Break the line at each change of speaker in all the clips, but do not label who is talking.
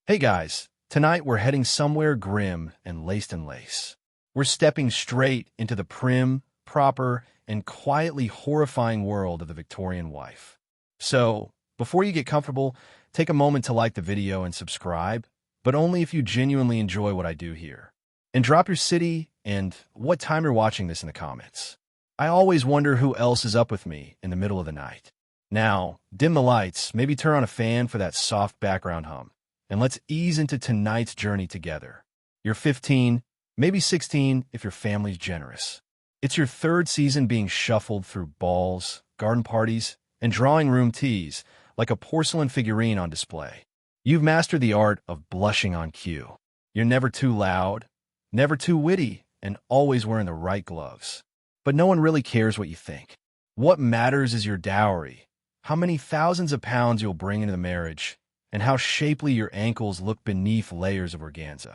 Hey guys, tonight we're heading somewhere grim and laced in lace. We're stepping straight into the prim, proper, and quietly horrifying world of the Victorian wife. So, before you get comfortable, take a moment to like the video and subscribe, but only if you genuinely enjoy what I do here. And drop your city and what time you're watching this in the comments. I always wonder who else is up with me in the middle of the night. Now, dim the lights, maybe turn on a fan for that soft background hum. And let's ease into tonight's journey together. You're 15, maybe 16 if your family's generous. It's your third season being shuffled through balls, garden parties, and drawing room teas like a porcelain figurine on display. You've mastered the art of blushing on cue. You're never too loud, never too witty, and always wearing the right gloves. But no one really cares what you think. What matters is your dowry, how many thousands of pounds you'll bring into the marriage, and how shapely your ankles look beneath layers of organza.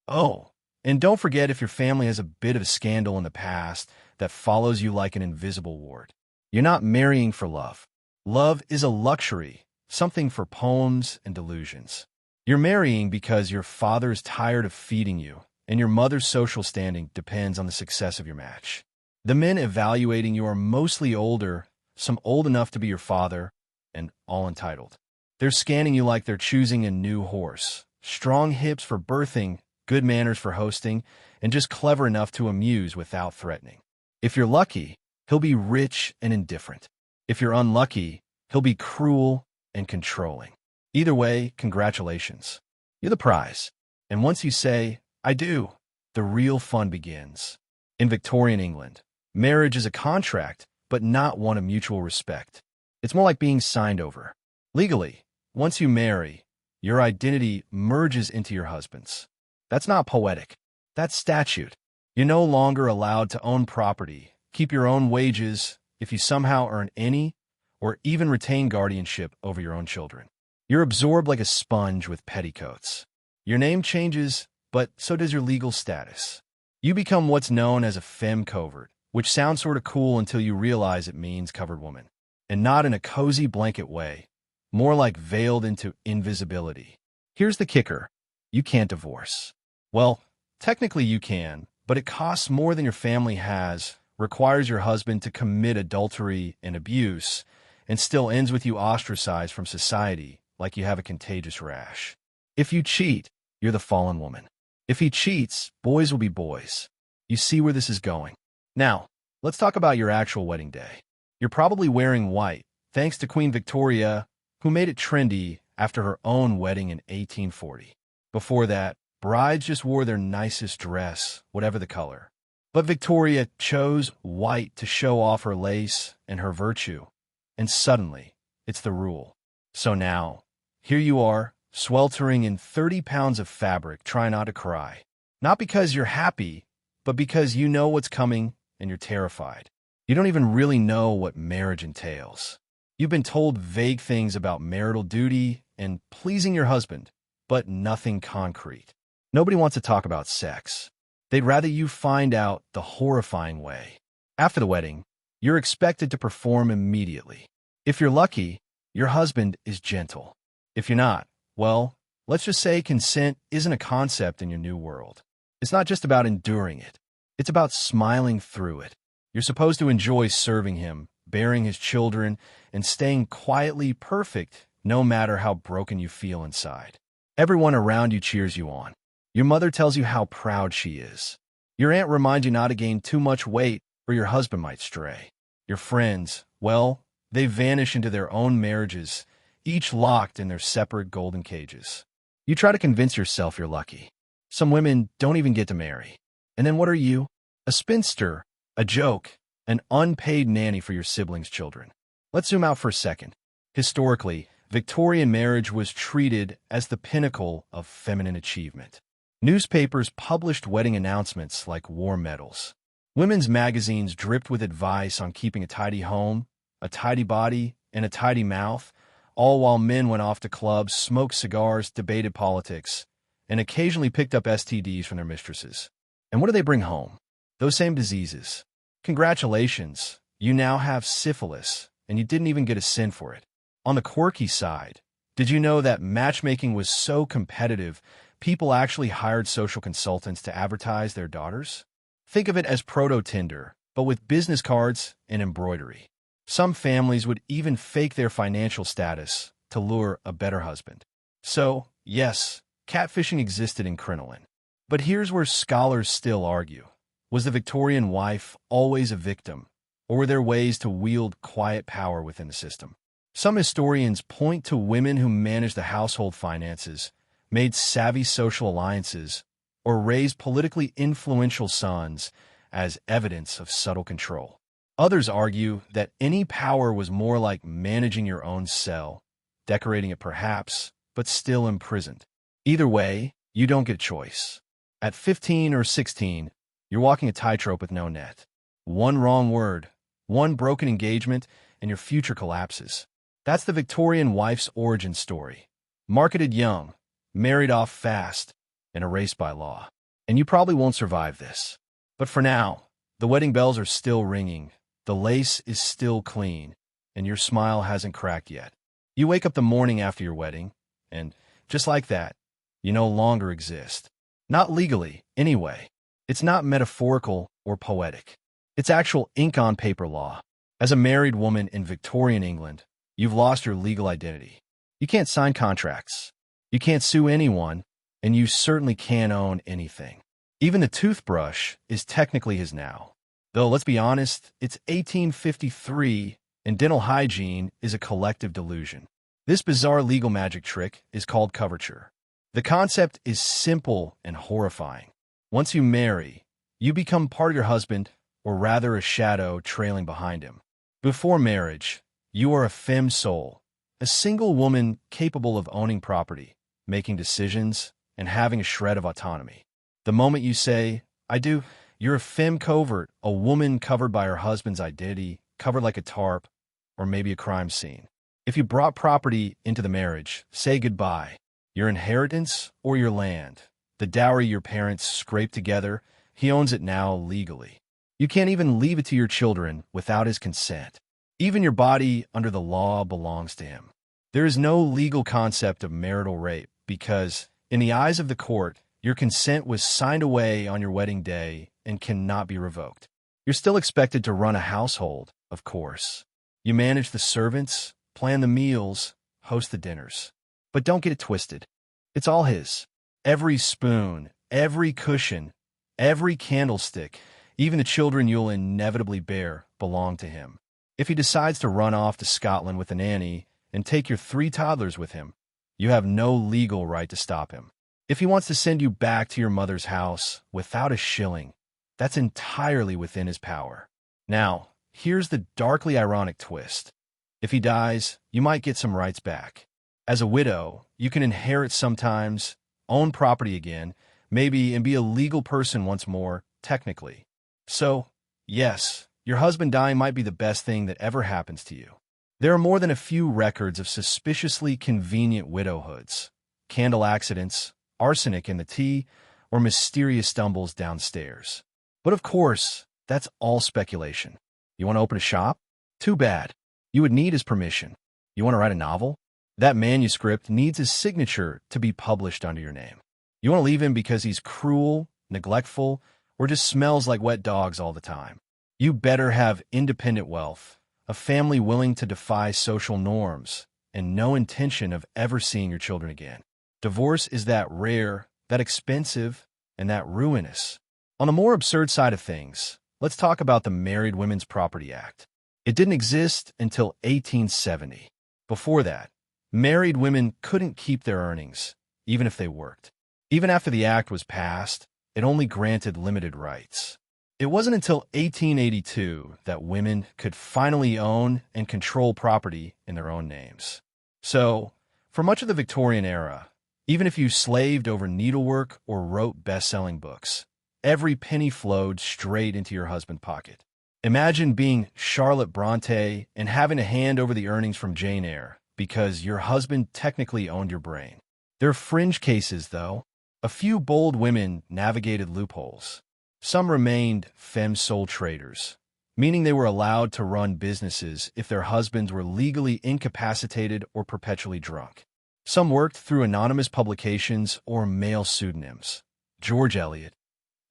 Oh, and don't forget if your family has a bit of a scandal in the past that follows you like an invisible ward. You're not marrying for love. Love is a luxury, something for poems and delusions. You're marrying because your father is tired of feeding you, and your mother's social standing depends on the success of your match. The men evaluating you are mostly older, some old enough to be your father, and all entitled. They're scanning you like they're choosing a new horse. Strong hips for birthing, good manners for hosting, and just clever enough to amuse without threatening. If you're lucky, he'll be rich and indifferent. If you're unlucky, he'll be cruel and controlling. Either way, congratulations. You're the prize. And once you say, I do, the real fun begins. In Victorian England, marriage is a contract, but not one of mutual respect. It's more like being signed over. Legally, once you marry, your identity merges into your husband's. That's not poetic. That's statute. You're no longer allowed to own property, keep your own wages, if you somehow earn any, or even retain guardianship over your own children. You're absorbed like a sponge with petticoats. Your name changes, but so does your legal status. You become what's known as a femme covert, which sounds sort of cool until you realize it means covered woman. And not in a cozy blanket way. More like veiled into invisibility. Here's the kicker. You can't divorce. Well, technically you can, but it costs more than your family has, requires your husband to commit adultery and abuse, and still ends with you ostracized from society like you have a contagious rash. If you cheat, you're the fallen woman. If he cheats, boys will be boys. You see where this is going. Now, let's talk about your actual wedding day. You're probably wearing white, thanks to Queen Victoria, who made it trendy after her own wedding in 1840. Before that, brides just wore their nicest dress, whatever the color. But Victoria chose white to show off her lace and her virtue. And suddenly, it's the rule. So now, here you are, sweltering in 30 pounds of fabric, trying not to cry. Not because you're happy, but because you know what's coming and you're terrified. You don't even really know what marriage entails. You've been told vague things about marital duty and pleasing your husband, but nothing concrete. Nobody wants to talk about sex. They'd rather you find out the horrifying way. After the wedding, you're expected to perform immediately. If you're lucky, your husband is gentle. If you're not, well, let's just say consent isn't a concept in your new world. It's not just about enduring it. It's about smiling through it. You're supposed to enjoy serving him, bearing his children, and staying quietly perfect no matter how broken you feel inside. Everyone around you cheers you on. Your mother tells you how proud she is. Your aunt reminds you not to gain too much weight or your husband might stray. Your friends, well, they vanish into their own marriages, each locked in their separate golden cages. You try to convince yourself you're lucky. Some women don't even get to marry. And then what are you? A spinster, a joke, an unpaid nanny for your siblings' children. Let's zoom out for a second. Historically, Victorian marriage was treated as the pinnacle of feminine achievement. Newspapers published wedding announcements like war medals. Women's magazines dripped with advice on keeping a tidy home, a tidy body, and a tidy mouth, all while men went off to clubs, smoked cigars, debated politics, and occasionally picked up STDs from their mistresses. And what do they bring home? Those same diseases. Congratulations, you now have syphilis, and you didn't even get a sin for it. On the quirky side, Did you know that matchmaking was so competitive, people actually hired social consultants to advertise their daughters? Think of it as proto-Tinder, but with business cards and embroidery. Some families would even fake their financial status to lure a better husband. So, yes, catfishing existed in crinoline. But here's where scholars still argue. Was the Victorian wife always a victim, or were there ways to wield quiet power within the system? Some historians point to women who managed the household finances, made savvy social alliances, or raised politically influential sons as evidence of subtle control. Others argue that any power was more like managing your own cell, decorating it perhaps, but still imprisoned. Either way, you don't get a choice. At 15 or 16, you're walking a tightrope with no net. One wrong word, one broken engagement, and your future collapses. That's the Victorian wife's origin story. Marketed young, married off fast, and erased by law. And you probably won't survive this. But for now, the wedding bells are still ringing, the lace is still clean, and your smile hasn't cracked yet. You wake up the morning after your wedding, and just like that, you no longer exist. Not legally, anyway. It's not metaphorical or poetic. It's actual ink-on-paper law. As a married woman in Victorian England, you've lost your legal identity. You can't sign contracts. You can't sue anyone, and you certainly can't own anything. Even the toothbrush is technically his now. Though, let's be honest, it's 1853, and dental hygiene is a collective delusion. This bizarre legal magic trick is called coverture. The concept is simple and horrifying. Once you marry, you become part of your husband, or rather a shadow trailing behind him. Before marriage, you are a femme soul, a single woman capable of owning property, making decisions, and having a shred of autonomy. The moment you say, I do, you're a femme covert, a woman covered by her husband's identity, covered like a tarp, or maybe a crime scene. If you brought property into the marriage, say goodbye. Your inheritance or your land, the dowry your parents scraped together, he owns it now legally. You can't even leave it to your children without his consent. Even your body under the law belongs to him. There is no legal concept of marital rape because, in the eyes of the court, your consent was signed away on your wedding day and cannot be revoked. You're still expected to run a household, of course. You manage the servants, plan the meals, host the dinners. But don't get it twisted. It's all his. Every spoon, every cushion, every candlestick, even the children you'll inevitably bear, belong to him. If he decides to run off to Scotland with a nanny and take your 3 toddlers with him, you have no legal right to stop him. If he wants to send you back to your mother's house without a shilling, that's entirely within his power. Now, here's the darkly ironic twist. If he dies, you might get some rights back. As a widow, you can inherit sometimes, own property again, maybe, and be a legal person once more, technically. So, yes, your husband dying might be the best thing that ever happens to you. There are more than a few records of suspiciously convenient widowhoods, candle accidents, arsenic in the tea, or mysterious stumbles downstairs. But of course, that's all speculation. You want to open a shop? Too bad. You would need his permission. You want to write a novel? That manuscript needs his signature to be published under your name. You want to leave him because he's cruel, neglectful, or just smells like wet dogs all the time. You better have independent wealth, a family willing to defy social norms, and no intention of ever seeing your children again. Divorce is that rare, that expensive, and that ruinous. On the more absurd side of things, let's talk about the Married Women's Property Act. It didn't exist until 1870. Before that, married women couldn't keep their earnings, even if they worked. Even after the act was passed, it only granted limited rights. It wasn't until 1882 that women could finally own and control property in their own names. So, for much of the Victorian era, even if you slaved over needlework or wrote best-selling books, every penny flowed straight into your husband's pocket. Imagine being Charlotte Bronte and having to hand over the earnings from Jane Eyre, because your husband technically owned your brain. There are fringe cases, though. A few bold women navigated loopholes. Some remained femme sole traders, meaning they were allowed to run businesses if their husbands were legally incapacitated or perpetually drunk. Some worked through anonymous publications or male pseudonyms. George Eliot.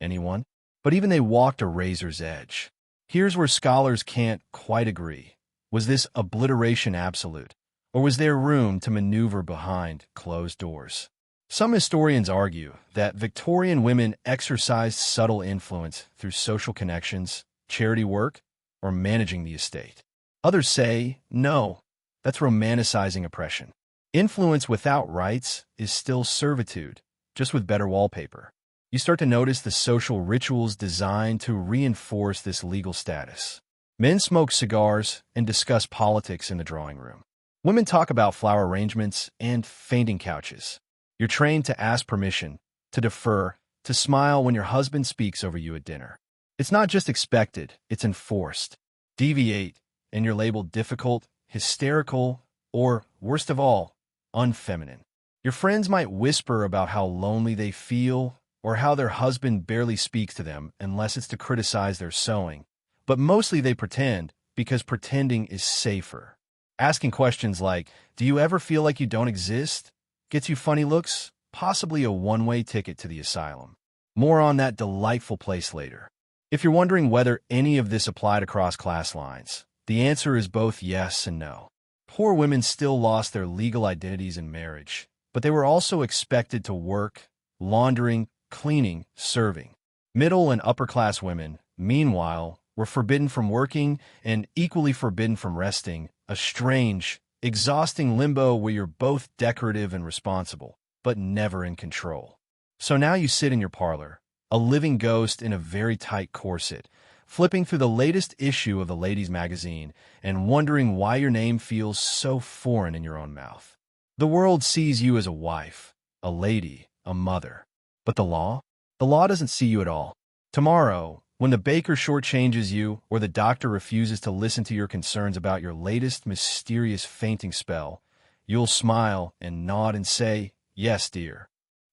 Anyone? But even they walked a razor's edge. Here's where scholars can't quite agree. Was this obliteration absolute, or was there room to maneuver behind closed doors? Some historians argue that Victorian women exercised subtle influence through social connections, charity work, or managing the estate. Others say, no, that's romanticizing oppression. Influence without rights is still servitude, just with better wallpaper. You start to notice the social rituals designed to reinforce this legal status. Men smoke cigars and discuss politics in the drawing room. Women talk about flower arrangements and fainting couches. You're trained to ask permission, to defer, to smile when your husband speaks over you at dinner. It's not just expected, it's enforced. Deviate, and you're labeled difficult, hysterical, or, worst of all, unfeminine. Your friends might whisper about how lonely they feel or how their husband barely speaks to them unless it's to criticize their sewing. But mostly they pretend, because pretending is safer. Asking questions like, do you ever feel like you don't exist? Gets you funny looks, possibly a one-way ticket to the asylum. More on that delightful place later. If you're wondering whether any of this applied across class lines, the answer is both yes and no. Poor women still lost their legal identities in marriage, but they were also expected to work, laundering, cleaning, serving. Middle and upper-class women, meanwhile, were forbidden from working and equally forbidden from resting, a strange, exhausting limbo where you're both decorative and responsible, but never in control. So now you sit in your parlor, a living ghost in a very tight corset, flipping through the latest issue of the ladies' magazine and wondering why your name feels so foreign in your own mouth. The world sees you as a wife, a lady, a mother. But the law? The law doesn't see you at all. Tomorrow, when the baker shortchanges you or the doctor refuses to listen to your concerns about your latest mysterious fainting spell, you'll smile and nod and say, yes, dear.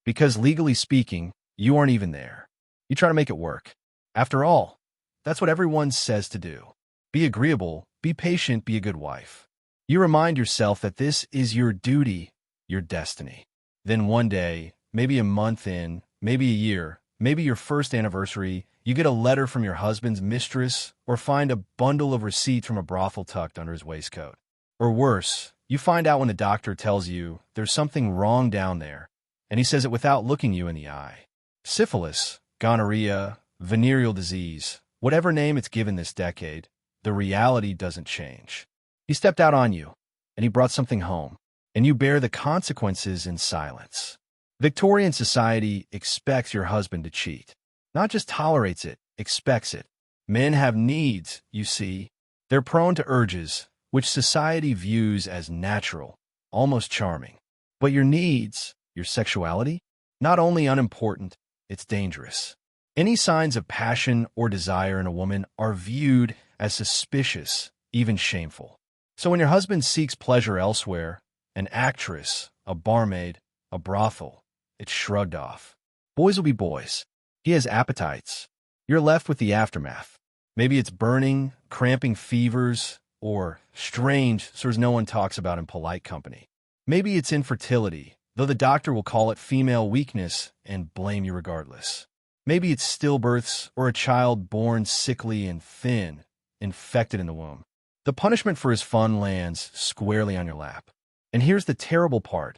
Because legally speaking, you aren't even there. You try to make it work. After all, that's what everyone says to do. Be agreeable, be patient, be a good wife. You remind yourself that this is your duty, your destiny. Then one day, maybe a month in, maybe a year, maybe your first anniversary, you get a letter from your husband's mistress or find a bundle of receipts from a brothel tucked under his waistcoat. Or worse, you find out when the doctor tells you there's something wrong down there, and he says it without looking you in the eye. Syphilis, gonorrhea, venereal disease, whatever name it's given this decade, the reality doesn't change. He stepped out on you, and he brought something home, and you bear the consequences in silence. Victorian society expects your husband to cheat. Not just tolerates it, expects it. Men have needs, you see. They're prone to urges, which society views as natural, almost charming. But your needs, your sexuality, not only unimportant, it's dangerous. Any signs of passion or desire in a woman are viewed as suspicious, even shameful. So when your husband seeks pleasure elsewhere, an actress, a barmaid, a brothel, it's shrugged off. Boys will be boys. He has appetites. You're left with the aftermath. Maybe it's burning, cramping fevers, or strange sores no one talks about in polite company. Maybe it's infertility, though the doctor will call it female weakness and blame you regardless. Maybe it's stillbirths or a child born sickly and thin, infected in the womb. The punishment for his fun lands squarely on your lap. And here's the terrible part.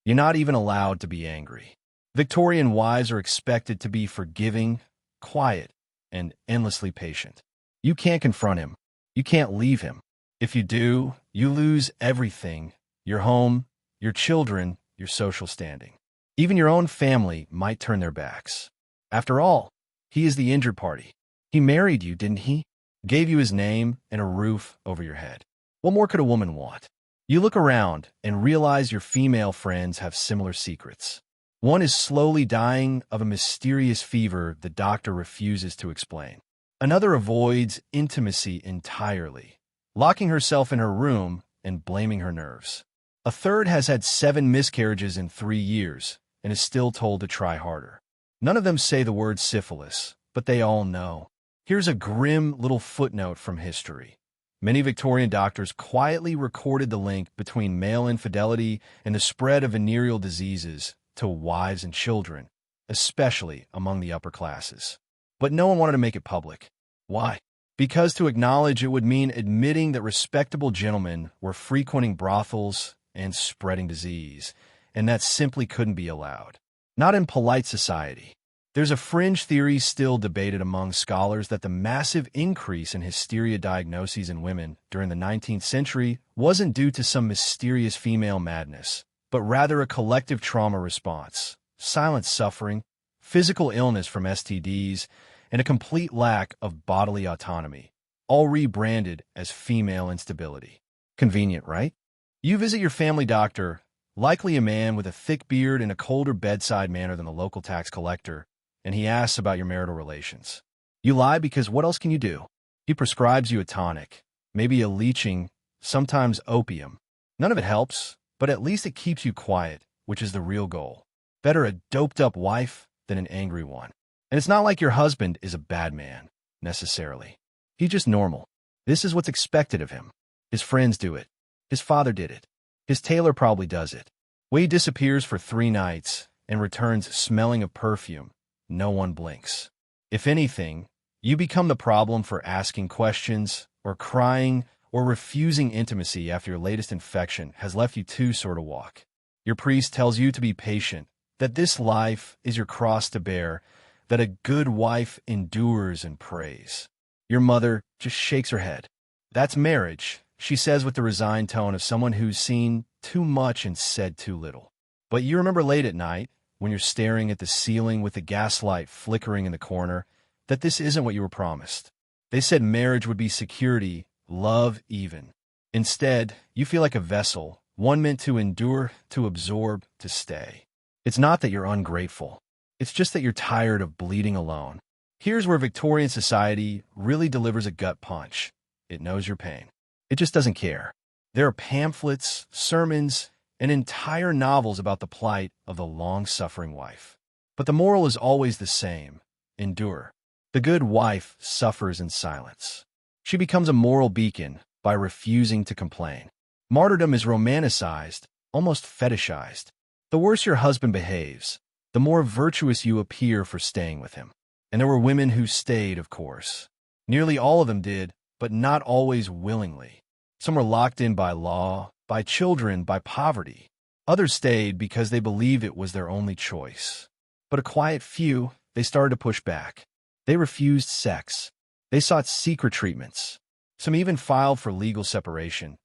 You're not even allowed to be angry. Victorian wives are expected to be forgiving, quiet, and endlessly patient. You can't confront him. You can't leave him. If you do, you lose everything: your home, your children, your social standing. Even your own family might turn their backs. After all, he is the injured party. He married you, didn't he? Gave you his name and a roof over your head. What more could a woman want? You look around and realize your female friends have similar secrets. One is slowly dying of a mysterious fever the doctor refuses to explain. Another avoids intimacy entirely, locking herself in her room and blaming her nerves. A third has had 7 miscarriages in 3 years and is still told to try harder. None of them say the word syphilis, but they all know. Here's a grim little footnote from history. Many Victorian doctors quietly recorded the link between male infidelity and the spread of venereal diseases to wives and children, especially among the upper classes. But no one wanted to make it public. Why? Because to acknowledge it would mean admitting that respectable gentlemen were frequenting brothels and spreading disease, and that simply couldn't be allowed. Not in polite society. There's a fringe theory still debated among scholars that the massive increase in hysteria diagnoses in women during the 19th century wasn't due to some mysterious female madness, but rather a collective trauma response, silent suffering, physical illness from STDs, and a complete lack of bodily autonomy, all rebranded as female instability. Convenient, right? You visit your family doctor, likely a man with a thick beard and a colder bedside manner than the local tax collector, and he asks about your marital relations. You lie because what else can you do? He prescribes you a tonic, maybe a leeching, sometimes opium. None of it helps, but at least it keeps you quiet, which is the real goal. Better a doped-up wife than an angry one. And it's not like your husband is a bad man, necessarily. He's just normal. This is what's expected of him. His friends do it. His father did it. His tailor probably does it. Wade disappears for 3 nights and returns smelling of perfume. No one blinks. If anything, you become the problem for asking questions, or crying, or refusing intimacy after your latest infection has left you 2 sore to walk. Your priest tells you to be patient, that this life is your cross to bear, that a good wife endures and prays. Your mother just shakes her head. That's marriage, she says with the resigned tone of someone who's seen too much and said too little. But you remember late at night, when you're staring at the ceiling with the gaslight flickering in the corner, that this isn't what you were promised. They said marriage would be security, love even. Instead, you feel like a vessel, one meant to endure, to absorb, to stay. It's not that you're ungrateful. It's just that you're tired of bleeding alone. Here's where Victorian society really delivers a gut punch. It knows your pain. It just doesn't care. There are pamphlets, sermons, and entire novels about the plight of the long-suffering wife. But the moral is always the same. Endure. The good wife suffers in silence. She becomes a moral beacon by refusing to complain. Martyrdom is romanticized, almost fetishized. The worse your husband behaves, the more virtuous you appear for staying with him. And there were women who stayed, of course. Nearly all of them did, but not always willingly. Some were locked in by law, by children, by poverty. Others stayed because they believed it was their only choice. But a quiet few, they started to push back. They refused sex. They sought secret treatments. Some even filed for legal separation.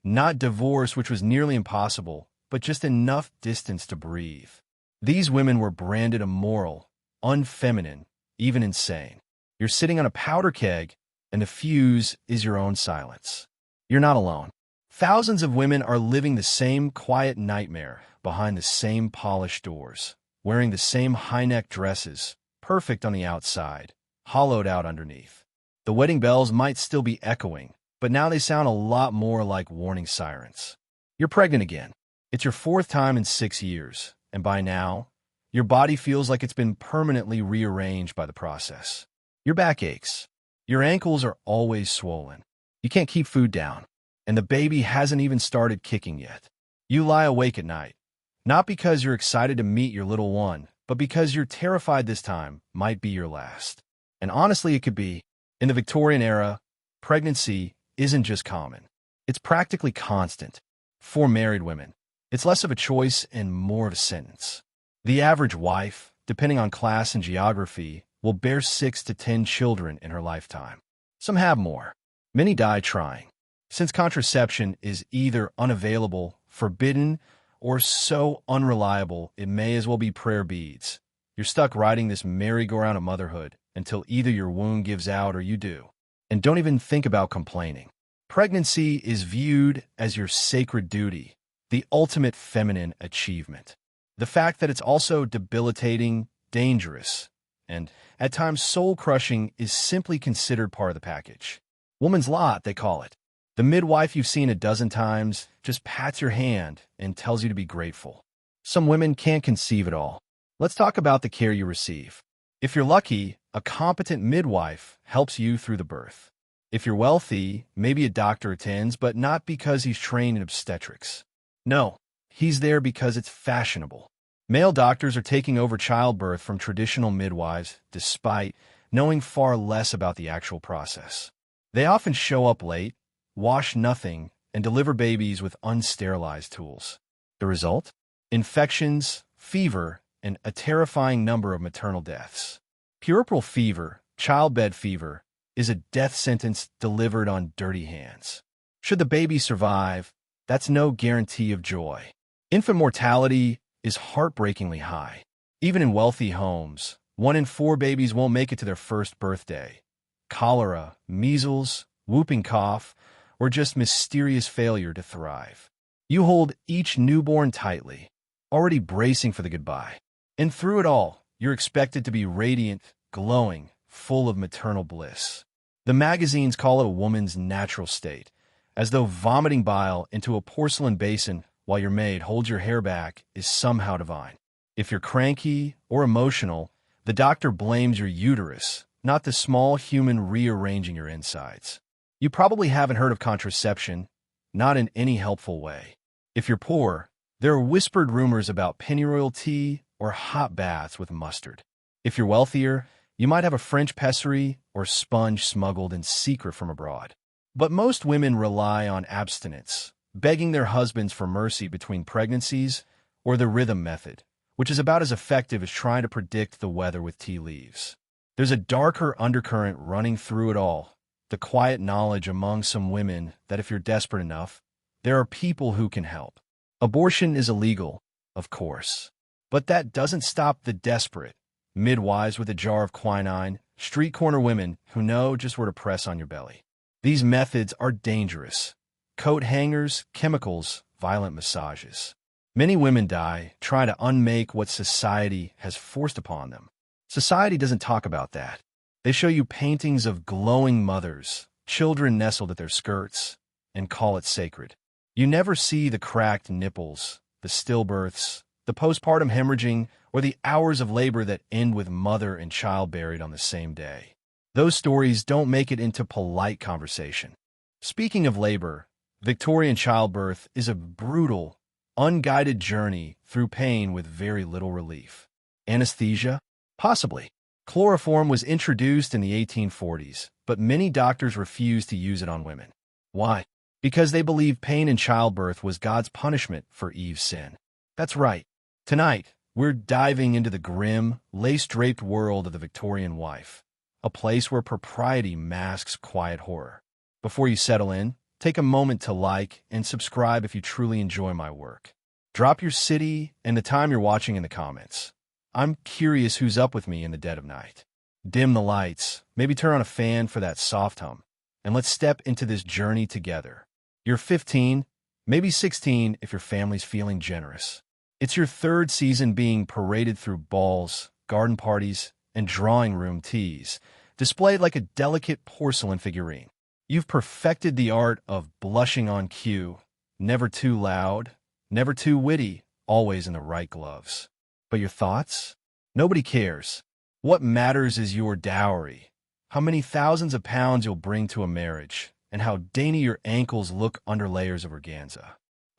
Not divorce, which was nearly impossible, but just enough distance to breathe. These women were branded immoral, unfeminine, even insane. You're sitting on a powder keg, and the fuse is your own silence. You're not alone. Thousands of women are living the same quiet nightmare behind the same polished doors, wearing the same high-neck dresses, perfect on the outside, hollowed out underneath. The wedding bells might still be echoing, but now they sound a lot more like warning sirens. You're pregnant again. It's your 4th time in 6 years, and by now, your body feels like it's been permanently rearranged by the process. Your back aches. Your ankles are always swollen. You can't keep food down, and the baby hasn't even started kicking yet. You lie awake at night, not because you're excited to meet your little one, but because you're terrified this time might be your last. And honestly, it could be. In the Victorian era, pregnancy isn't just common. It's practically constant. For married women, it's less of a choice and more of a sentence. The average wife, depending on class and geography, will bear 6 to 10 children in her lifetime. Some have more. Many die trying. Since contraception is either unavailable, forbidden, or so unreliable it may as well be prayer beads, you're stuck riding this merry-go-round of motherhood until either your womb gives out or you do. And don't even think about complaining. Pregnancy is viewed as your sacred duty, the ultimate feminine achievement. The fact that it's also debilitating, dangerous, and at times soul-crushing is simply considered part of the package. Woman's lot, they call it. The midwife you've seen a dozen times just pats your hand and tells you to be grateful. Some women can't conceive at all. Let's talk about the care you receive. If you're lucky, a competent midwife helps you through the birth. If you're wealthy, maybe a doctor attends, but not because he's trained in obstetrics. No, he's there because it's fashionable. Male doctors are taking over childbirth from traditional midwives, despite knowing far less about the actual process. They often show up late, wash nothing, and deliver babies with unsterilized tools. The result? Infections, fever, and a terrifying number of maternal deaths. Puerperal fever, childbed fever, is a death sentence delivered on dirty hands. Should the baby survive, that's no guarantee of joy. Infant mortality is heartbreakingly high. Even in wealthy homes, 1 in 4 babies won't make it to their first birthday. Cholera, measles, whooping cough, or just mysterious failure to thrive. You hold each newborn tightly, already bracing for the goodbye. And through it all, you're expected to be radiant, glowing, full of maternal bliss. The magazines call it a woman's natural state, as though vomiting bile into a porcelain basin while your maid holds your hair back is somehow divine. If you're cranky or emotional, the doctor blames your uterus, not the small human rearranging your insides. You probably haven't heard of contraception, not in any helpful way. If you're poor, there are whispered rumors about pennyroyal tea or hot baths with mustard. If you're wealthier, you might have a French pessary or sponge smuggled in secret from abroad. But most women rely on abstinence, begging their husbands for mercy between pregnancies, or the rhythm method, which is about as effective as trying to predict the weather with tea leaves. There's a darker undercurrent running through it all, the quiet knowledge among some women that if you're desperate enough, there are people who can help. Abortion is illegal, of course, but that doesn't stop the desperate. Midwives with a jar of quinine, street corner women who know just where to press on your belly. These methods are dangerous. Coat hangers, chemicals, violent massages. Many women die trying to unmake what society has forced upon them. Society doesn't talk about that. They show you paintings of glowing mothers, children nestled at their skirts, and call it sacred. You never see the cracked nipples, the stillbirths, the postpartum hemorrhaging, or the hours of labor that end with mother and child buried on the same day. Those stories don't make it into polite conversation. Speaking of labor, Victorian childbirth is a brutal, unguided journey through pain with very little relief. Anesthesia? Possibly. Chloroform was introduced in the 1840s, but many doctors refused to use it on women. Why? Because they believed pain in childbirth was God's punishment for Eve's sin. That's right. Tonight, we're diving into the grim, lace-draped world of the Victorian wife, a place where propriety masks quiet horror. Before you settle in, take a moment to like and subscribe if you truly enjoy my work. Drop your city and the time you're watching in the comments. I'm curious who's up with me in the dead of night. Dim the lights, maybe turn on a fan for that soft hum, and let's step into this journey together. You're 15, maybe 16 if your family's feeling generous. It's your 3rd season being paraded through balls, garden parties, and drawing room teas, displayed like a delicate porcelain figurine. You've perfected the art of blushing on cue, never too loud, never too witty, always in the right gloves. But your thoughts? Nobody cares. What matters is your dowry, how many thousands of pounds you'll bring to a marriage, and how dainty your ankles look under layers of organza.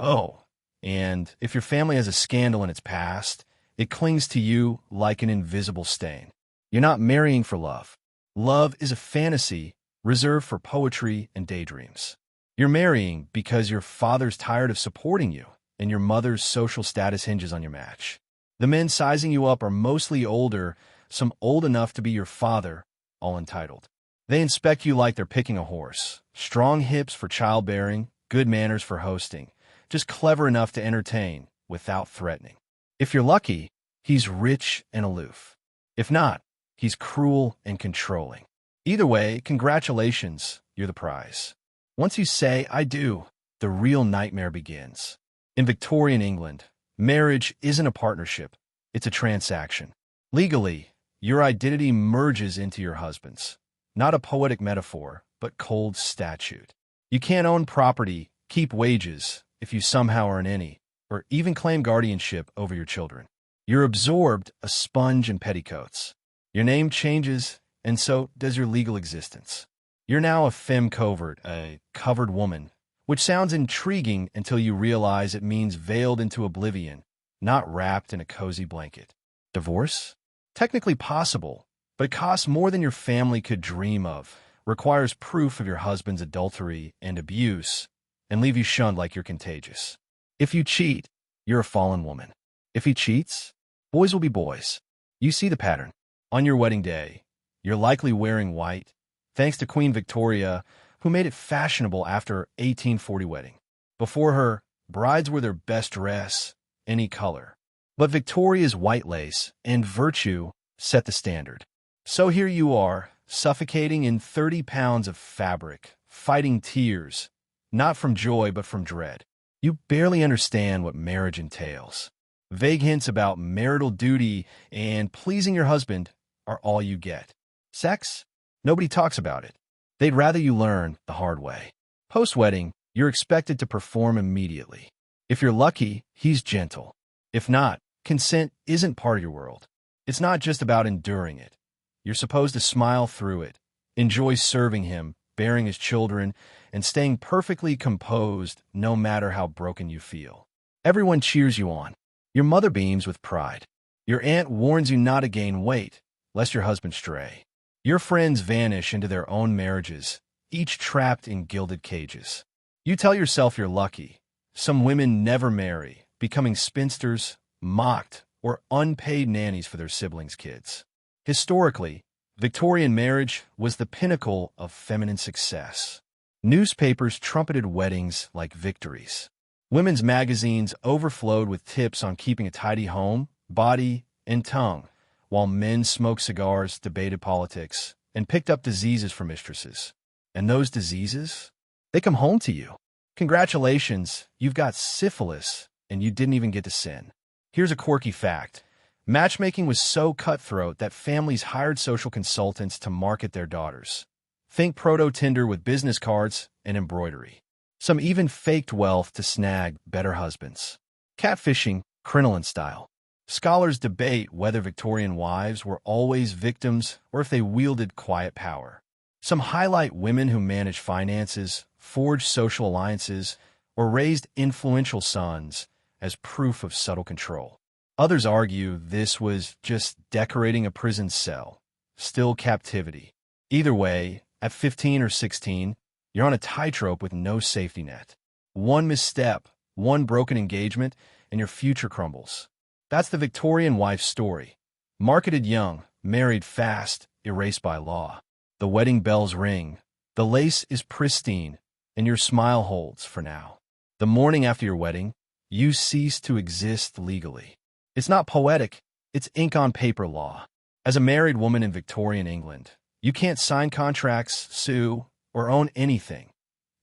Oh, and if your family has a scandal in its past, it clings to you like an invisible stain. You're not marrying for love. Love is a fantasy reserved for poetry and daydreams. You're marrying because your father's tired of supporting you, and your mother's social status hinges on your match. The men sizing you up are mostly older, some old enough to be your father, all entitled. They inspect you like they're picking a horse. Strong hips for childbearing, good manners for hosting, just clever enough to entertain without threatening. If you're lucky, he's rich and aloof. If not, he's cruel and controlling. Either way, congratulations, you're the prize. Once you say, I do, the real nightmare begins. In Victorian England, marriage isn't a partnership, it's a transaction. Legally, your identity merges into your husband's. Not a poetic metaphor, but cold statute. You can't own property, keep wages, if you somehow earn any, or even claim guardianship over your children. You're absorbed a sponge in petticoats. Your name changes, and so does your legal existence. You're now a femme covert, a covered woman, which sounds intriguing until you realize it means veiled into oblivion, not wrapped in a cozy blanket. Divorce? Technically possible, but it costs more than your family could dream of, requires proof of your husband's adultery and abuse, and leave you shunned like you're contagious. If you cheat, you're a fallen woman. If he cheats, boys will be boys. You see the pattern. On your wedding day, you're likely wearing white, thanks to Queen Victoria, who made it fashionable after her 1840 wedding. Before her, brides wore their best dress, any color. But Victoria's white lace and virtue set the standard. So here you are, suffocating in 30 pounds of fabric, fighting tears, not from joy but from dread. You barely understand what marriage entails. Vague hints about marital duty and pleasing your husband are all you get. Sex? Nobody talks about it. They'd rather you learn the hard way. Post-wedding, you're expected to perform immediately. If you're lucky, he's gentle. If not, consent isn't part of your world. It's not just about enduring it. You're supposed to smile through it, enjoy serving him, bearing his children, and staying perfectly composed no matter how broken you feel. Everyone cheers you on. Your mother beams with pride. Your aunt warns you not to gain weight, lest your husband stray. Your friends vanish into their own marriages, each trapped in gilded cages. You tell yourself you're lucky. Some women never marry, becoming spinsters, mocked, or unpaid nannies for their siblings' kids. Historically, Victorian marriage was the pinnacle of feminine success. Newspapers trumpeted weddings like victories. Women's magazines overflowed with tips on keeping a tidy home, body, and tongue, while men smoked cigars, debated politics, and picked up diseases from mistresses. And those diseases? They come home to you. Congratulations, you've got syphilis, and you didn't even get to sin. Here's a quirky fact. Matchmaking was so cutthroat that families hired social consultants to market their daughters. Think proto-Tinder with business cards and embroidery. Some even faked wealth to snag better husbands. Catfishing, crinoline style. Scholars debate whether Victorian wives were always victims or if they wielded quiet power. Some highlight women who managed finances, forged social alliances, or raised influential sons as proof of subtle control. Others argue this was just decorating a prison cell, still captivity. Either way, at 15 or 16, you're on a tightrope with no safety net. One misstep, one broken engagement, and your future crumbles. That's the Victorian wife's story. Marketed young, married fast, erased by law. The wedding bells ring, the lace is pristine, and your smile holds for now. The morning after your wedding, you cease to exist legally. It's not poetic, it's ink on paper law. As a married woman in Victorian England, you can't sign contracts, sue, or own anything.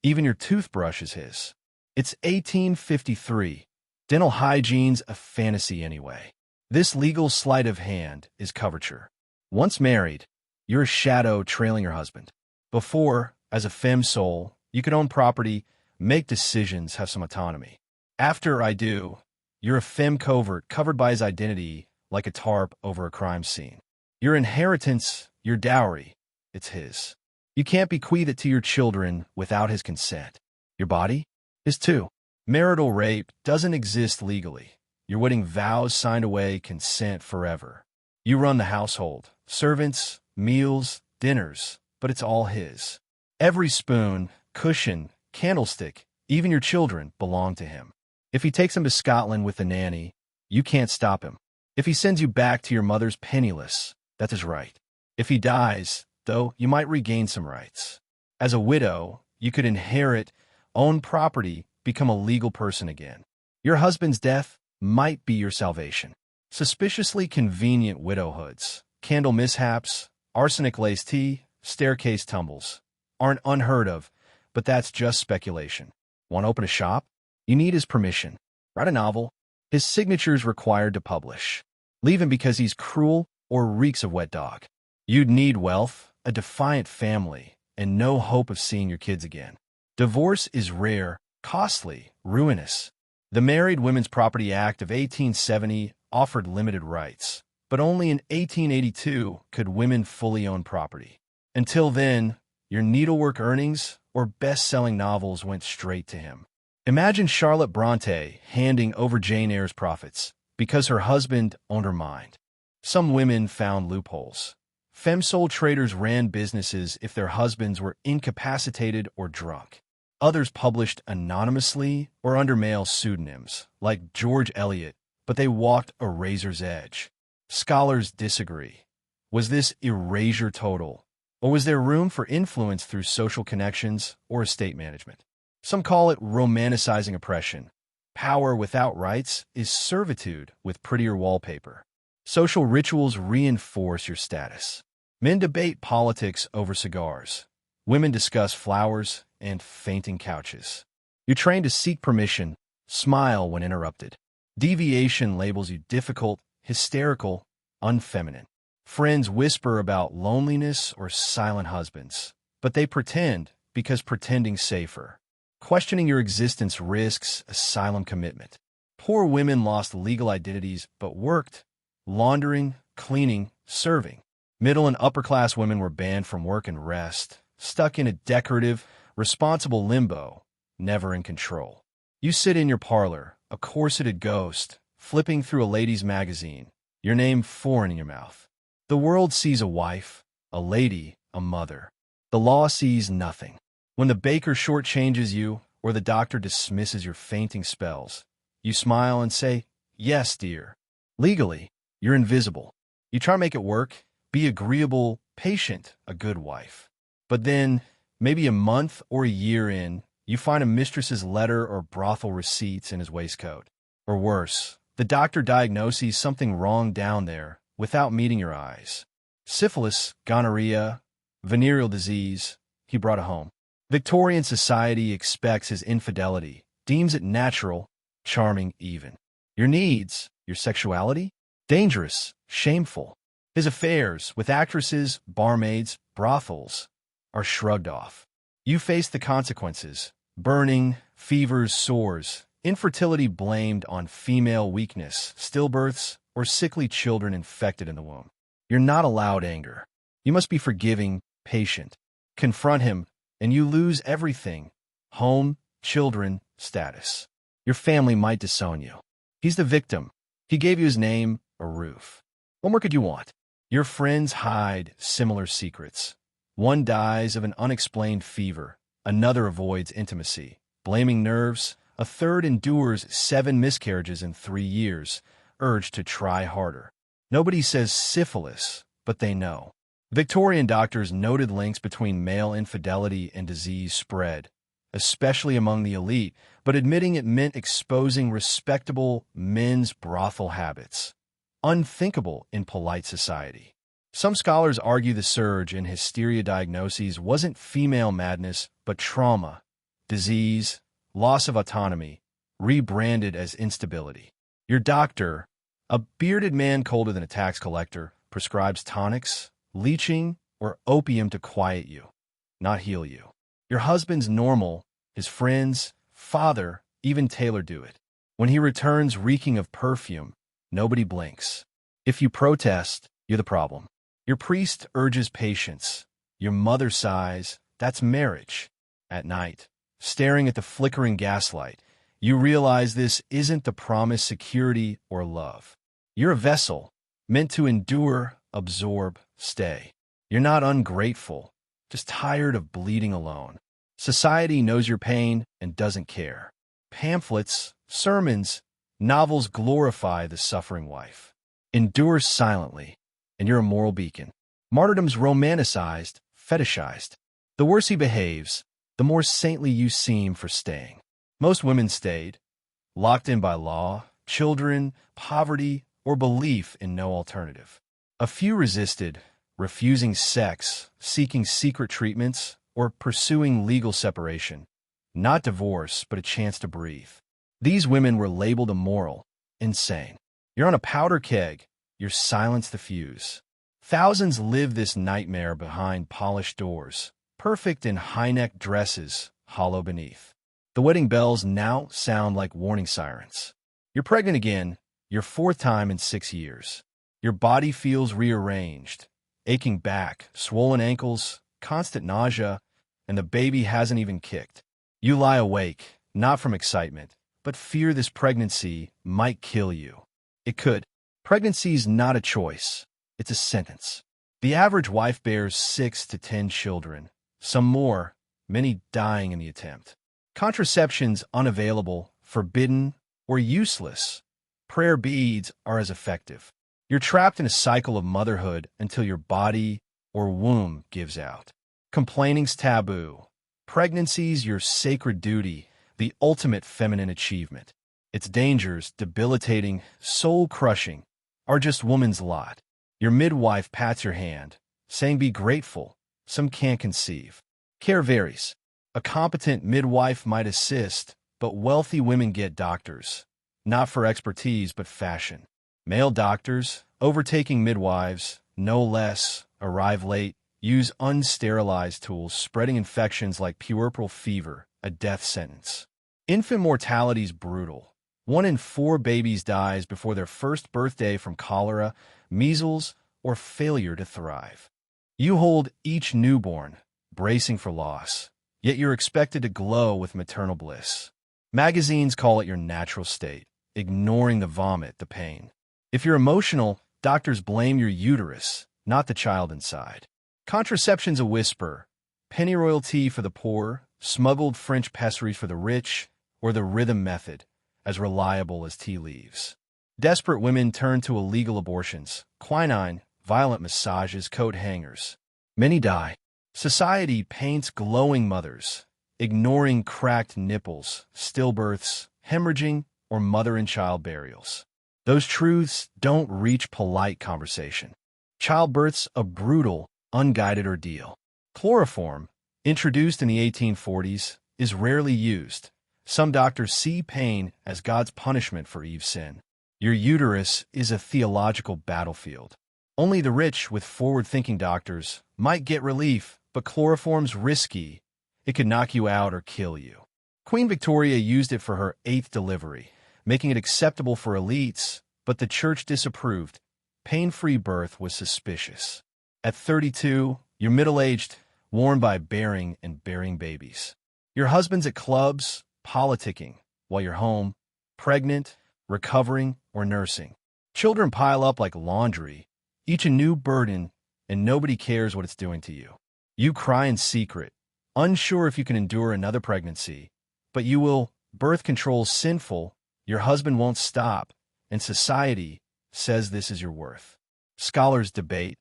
Even your toothbrush is his. It's 1853. Dental hygiene's a fantasy anyway. This legal sleight of hand is coverture. Once married, you're a shadow trailing your husband. Before, as a femme soul, you could own property, make decisions, have some autonomy. After I do, you're a femme covert covered by his identity like a tarp over a crime scene. Your inheritance, your dowry, it's his. You can't bequeath it to your children without his consent. Your body? His too. Marital rape doesn't exist legally. Your wedding vows signed away, consent forever. You run the household, servants, meals, dinners, but it's all his. Every spoon, cushion, candlestick, even your children belong to him. If he takes them to Scotland with the nanny, you can't stop him. If he sends you back to your mother's penniless, that's his right. If he dies, though, you might regain some rights. As a widow, you could inherit, own property, become a legal person again. Your husband's death might be your salvation. Suspiciously convenient widowhoods, candle mishaps, arsenic-laced tea, staircase tumbles aren't unheard of, but that's just speculation. Want to open a shop? You need his permission. Write a novel? His signature's required to publish. Leave him because he's cruel or reeks of wet dog. You'd need wealth, a defiant family, and no hope of seeing your kids again. Divorce is rare, costly, ruinous. The Married Women's Property Act of 1870 offered limited rights, but only in 1882 could women fully own property. Until then, your needlework earnings, or best-selling novels went straight to him. Imagine Charlotte Bronte handing over Jane Eyre's profits because her husband owned her mind. Some women found loopholes. Femme-soul traders ran businesses if their husbands were incapacitated or drunk. Others published anonymously or under male pseudonyms, like George Eliot, but they walked a razor's edge. Scholars disagree. Was this erasure total, or was there room for influence through social connections or estate management? Some call it romanticizing oppression. Power without rights is servitude with prettier wallpaper. Social rituals reinforce your status. Men debate politics over cigars. Women discuss flowers and fainting couches. You train to seek permission, smile when interrupted. Deviation labels you difficult, hysterical, unfeminine. Friends whisper about loneliness or silent husbands, but they pretend because pretending's safer. Questioning your existence risks asylum commitment. Poor women lost legal identities but worked, laundering, cleaning, serving. Middle and upper-class women were banned from work and rest, stuck in a decorative, responsible limbo, never in control. You sit in your parlor, a corseted ghost, flipping through a ladies' magazine, your name foreign in your mouth. The world sees a wife, a lady, a mother. The law sees nothing. When the baker shortchanges you or the doctor dismisses your fainting spells, you smile and say, "Yes, dear." Legally, you're invisible. You try to make it work, be agreeable, patient, a good wife. But then, maybe a month or a year in, you find a mistress's letter or brothel receipts in his waistcoat. Or worse, the doctor diagnoses something wrong down there without meeting your eyes. Syphilis, gonorrhea, venereal disease, he brought it home. Victorian society expects his infidelity, deems it natural, charming even. Your needs, your sexuality, dangerous, shameful. His affairs with actresses, barmaids, brothels are shrugged off. You face the consequences: burning, fevers, sores, infertility blamed on female weakness, stillbirths, or sickly children infected in the womb. You're not allowed anger. You must be forgiving, patient. Confront him, and you lose everything: home, children, status. Your family might disown you. He's the victim. He gave you his name, a roof. What more could you want? Your friends hide similar secrets. One dies of an unexplained fever. Another avoids intimacy, blaming nerves. A third endures 7 miscarriages in 3 years, urged to try harder. Nobody says syphilis, but they know. Victorian doctors noted links between male infidelity and disease spread, especially among the elite, but admitting it meant exposing respectable men's brothel habits. Unthinkable in polite society. Some scholars argue the surge in hysteria diagnoses wasn't female madness, but trauma, disease, loss of autonomy, rebranded as instability. Your doctor, a bearded man colder than a tax collector, prescribes tonics, leeching, or opium to quiet you, not heal you. Your husband's normal, his friends, father, even Taylor do it. When he returns reeking of perfume, nobody blinks. If you protest, you're the problem. Your priest urges patience. Your mother sighs, that's marriage. At night, staring at the flickering gaslight, you realize this isn't the promised security or love. You're a vessel, meant to endure, absorb, stay. You're not ungrateful, just tired of bleeding alone. Society knows your pain and doesn't care. Pamphlets, sermons, novels glorify the suffering wife. Endure silently, and you're a moral beacon. Martyrdom's romanticized, fetishized. The worse he behaves, the more saintly you seem for staying. Most women stayed, locked in by law, children, poverty, or belief in no alternative. A few resisted, refusing sex, seeking secret treatments, or pursuing legal separation. Not divorce, but a chance to breathe. These women were labeled immoral, insane. You're on a powder keg, your silence the fuse. Thousands live this nightmare behind polished doors, perfect in high-neck dresses, hollow beneath. The wedding bells now sound like warning sirens. You're pregnant again, your 4th time in 6 years. Your body feels rearranged, aching back, swollen ankles, constant nausea, and the baby hasn't even kicked. You lie awake, not from excitement, but fear this pregnancy might kill you. It could. Pregnancy's not a choice. It's a sentence. The average wife bears 6 to 10 children, some more, many dying in the attempt. Contraception's unavailable, forbidden, or useless. Prayer beads are as effective. You're trapped in a cycle of motherhood until your body or womb gives out. Complaining's taboo. Pregnancy's your sacred duty, the ultimate feminine achievement. Its dangers, debilitating, soul-crushing, are just woman's lot. Your midwife pats your hand, saying be grateful. Some can't conceive. Care varies. A competent midwife might assist, but wealthy women get doctors, not for expertise but fashion. Male doctors, overtaking midwives, no less, arrive late, use unsterilized tools, spreading infections like puerperal fever, a death sentence. Infant mortality's brutal. 1 in 4 babies dies before their first birthday from cholera, measles, or failure to thrive. You hold each newborn, bracing for loss, yet you're expected to glow with maternal bliss. Magazines call it your natural state, ignoring the vomit, the pain. If you're emotional, doctors blame your uterus, not the child inside. Contraception's a whisper, pennyroyal tea for the poor, smuggled French pessaries for the rich, or the rhythm method, as reliable as tea leaves. Desperate women turn to illegal abortions, quinine, violent massages, coat hangers. Many die. Society paints glowing mothers, ignoring cracked nipples, stillbirths, hemorrhaging, or mother-and-child burials. Those truths don't reach polite conversation. Childbirth's a brutal, unguided ordeal. Chloroform, introduced in the 1840s, is rarely used. Some doctors see pain as God's punishment for Eve's sin. Your uterus is a theological battlefield. Only the rich with forward-thinking doctors might get relief, but chloroform's risky. It could knock you out or kill you. Queen Victoria used it for her 8th delivery, making it acceptable for elites, but the church disapproved. Pain-free birth was suspicious. At 32, you're middle-aged, worn by bearing and bearing babies. Your husband's at clubs, politicking, while you're home, pregnant, recovering, or nursing. Children pile up like laundry, each a new burden, and nobody cares what it's doing to you. You cry in secret, unsure if you can endure another pregnancy, but you will. Birth control's sinful, your husband won't stop, and society says this is your worth. Scholars debate,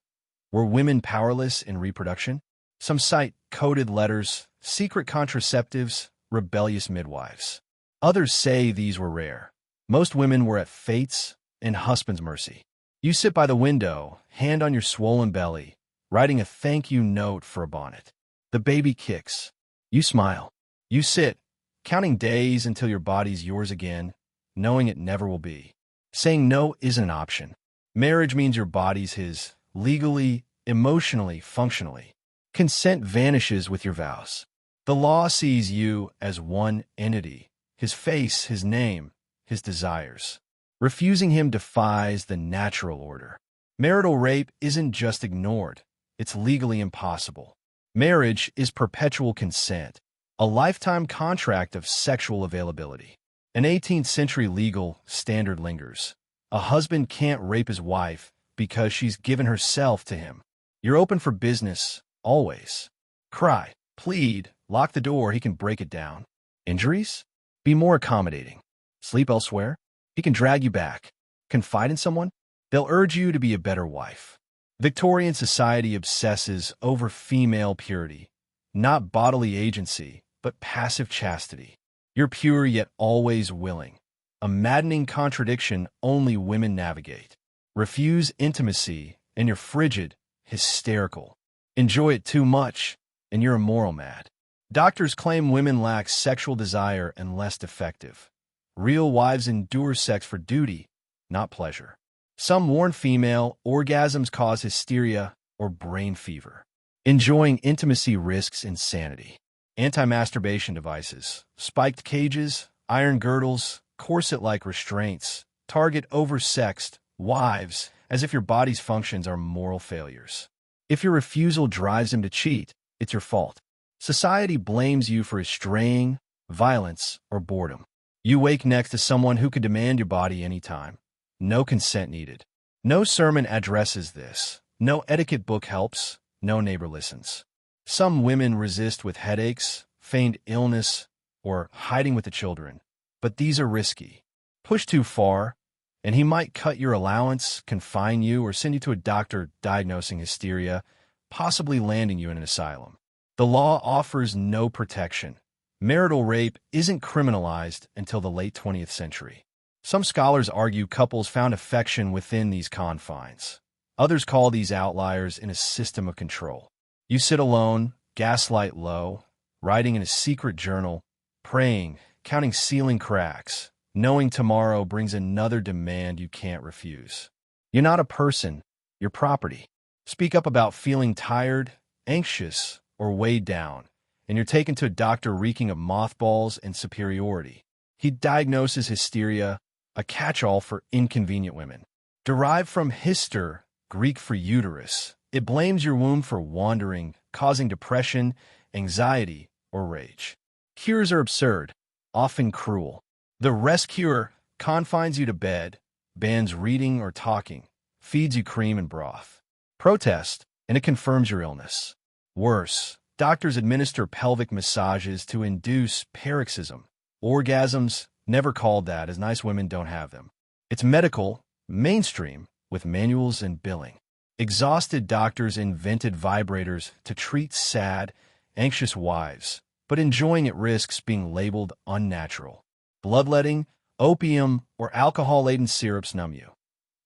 were women powerless in reproduction? Some cite coded letters, secret contraceptives, rebellious midwives. Others say these were rare. Most women were at fate's and husband's mercy. You sit by the window, hand on your swollen belly, writing a thank you note for a bonnet. The baby kicks. You smile. You sit, counting days until your body's yours again, knowing it never will be. Saying no isn't an option. Marriage means your body's his, legally, emotionally, functionally. Consent vanishes with your vows. The law sees you as one entity, his face, his name, his desires. Refusing him defies the natural order. Marital rape isn't just ignored. It's legally impossible. Marriage is perpetual consent, a lifetime contract of sexual availability. An 18th century legal standard lingers. A husband can't rape his wife because she's given herself to him. You're open for business, always. Cry, plead, lock the door, he can break it down. Injuries? Be more accommodating. Sleep elsewhere? He can drag you back. Confide in someone? They'll urge you to be a better wife. Victorian society obsesses over female purity, not bodily agency, but passive chastity. You're pure yet always willing. A maddening contradiction only women navigate. Refuse intimacy, and you're frigid, hysterical. Enjoy it too much, and you're immoral mad. Doctors claim women lack sexual desire and less defective. Real wives endure sex for duty, not pleasure. Some warn female orgasms cause hysteria or brain fever. Enjoying intimacy risks insanity. Anti-masturbation devices, spiked cages, iron girdles, corset-like restraints, target oversexed wives as if your body's functions are moral failures. If your refusal drives him to cheat, it's your fault. Society blames you for straying, violence, or boredom. You wake next to someone who could demand your body anytime. No consent needed. No sermon addresses this. No etiquette book helps. No neighbor listens. Some women resist with headaches, feigned illness, or hiding with the children. But these are risky. Push too far, and he might cut your allowance, confine you, or send you to a doctor diagnosing hysteria, possibly landing you in an asylum. The law offers no protection. Marital rape isn't criminalized until the late 20th century. Some scholars argue couples found affection within these confines. Others call these outliers in a system of control. You sit alone, gaslight low, writing in a secret journal, praying, counting ceiling cracks, knowing tomorrow brings another demand you can't refuse. You're not a person, you're property. Speak up about feeling tired, anxious, or weighed down, and you're taken to a doctor reeking of mothballs and superiority. He diagnoses hysteria, a catch-all for inconvenient women. Derived from hyster, Greek for uterus, it blames your womb for wandering, causing depression, anxiety, or rage. Cures are absurd, often cruel. The rest cure confines you to bed, bans reading or talking, feeds you cream and broth. Protest, and it confirms your illness. Worse, doctors administer pelvic massages to induce paroxysm. Orgasms, never called that, as nice women don't have them. It's medical, mainstream, with manuals and billing. Exhausted doctors invented vibrators to treat sad, anxious wives, but enjoying it risks being labeled unnatural. Bloodletting, opium, or alcohol-laden syrups numb you,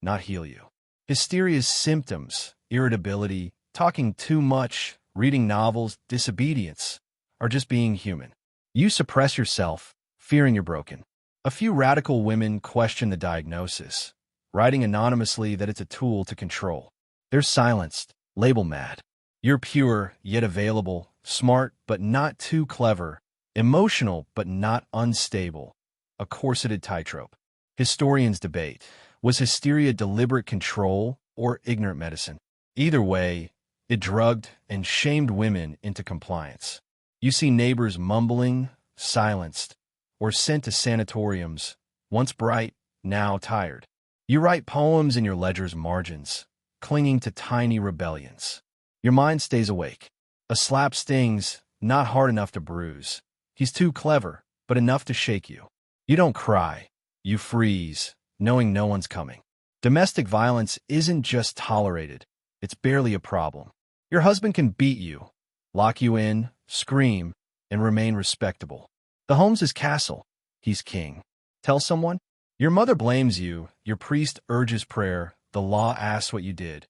not heal you. Hysteria's symptoms, irritability, talking too much, reading novels, disobedience, are just being human. You suppress yourself, fearing you're broken. A few radical women question the diagnosis, writing anonymously that it's a tool to control. They're silenced, label mad. You're pure, yet available, smart, but not too clever, emotional, but not unstable. A corseted tightrope. Historians debate, was hysteria deliberate control or ignorant medicine? Either way, it drugged and shamed women into compliance. You see neighbors mumbling, silenced, or sent to sanatoriums, once bright, now tired. You write poems in your ledger's margins, clinging to tiny rebellions. Your mind stays awake. A slap stings, not hard enough to bruise. He's too clever, but enough to shake you. You don't cry. You freeze, knowing no one's coming. Domestic violence isn't just tolerated. It's barely a problem. Your husband can beat you, lock you in, scream, and remain respectable. The home's his castle. He's king. Tell someone? Your mother blames you. Your priest urges prayer. The law asks what you did.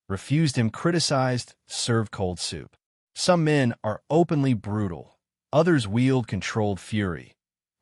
Refused him, criticized, served cold soup. Some men are openly brutal. Others wield controlled fury.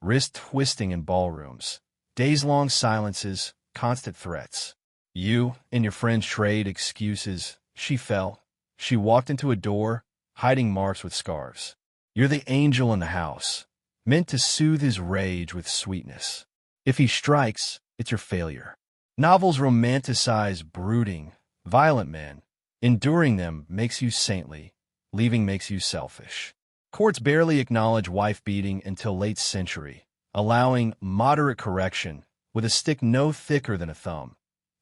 Wrist twisting in ballrooms. Days-long silences, constant threats. You and your friends trade excuses. She fell. She walked into a door, hiding marks with scarves. You're the angel in the house, meant to soothe his rage with sweetness. If he strikes, it's your failure. Novels romanticize brooding, violent men. Enduring them makes you saintly. Leaving makes you selfish. Courts barely acknowledge wife-beating until late century, allowing moderate correction with a stick no thicker than a thumb.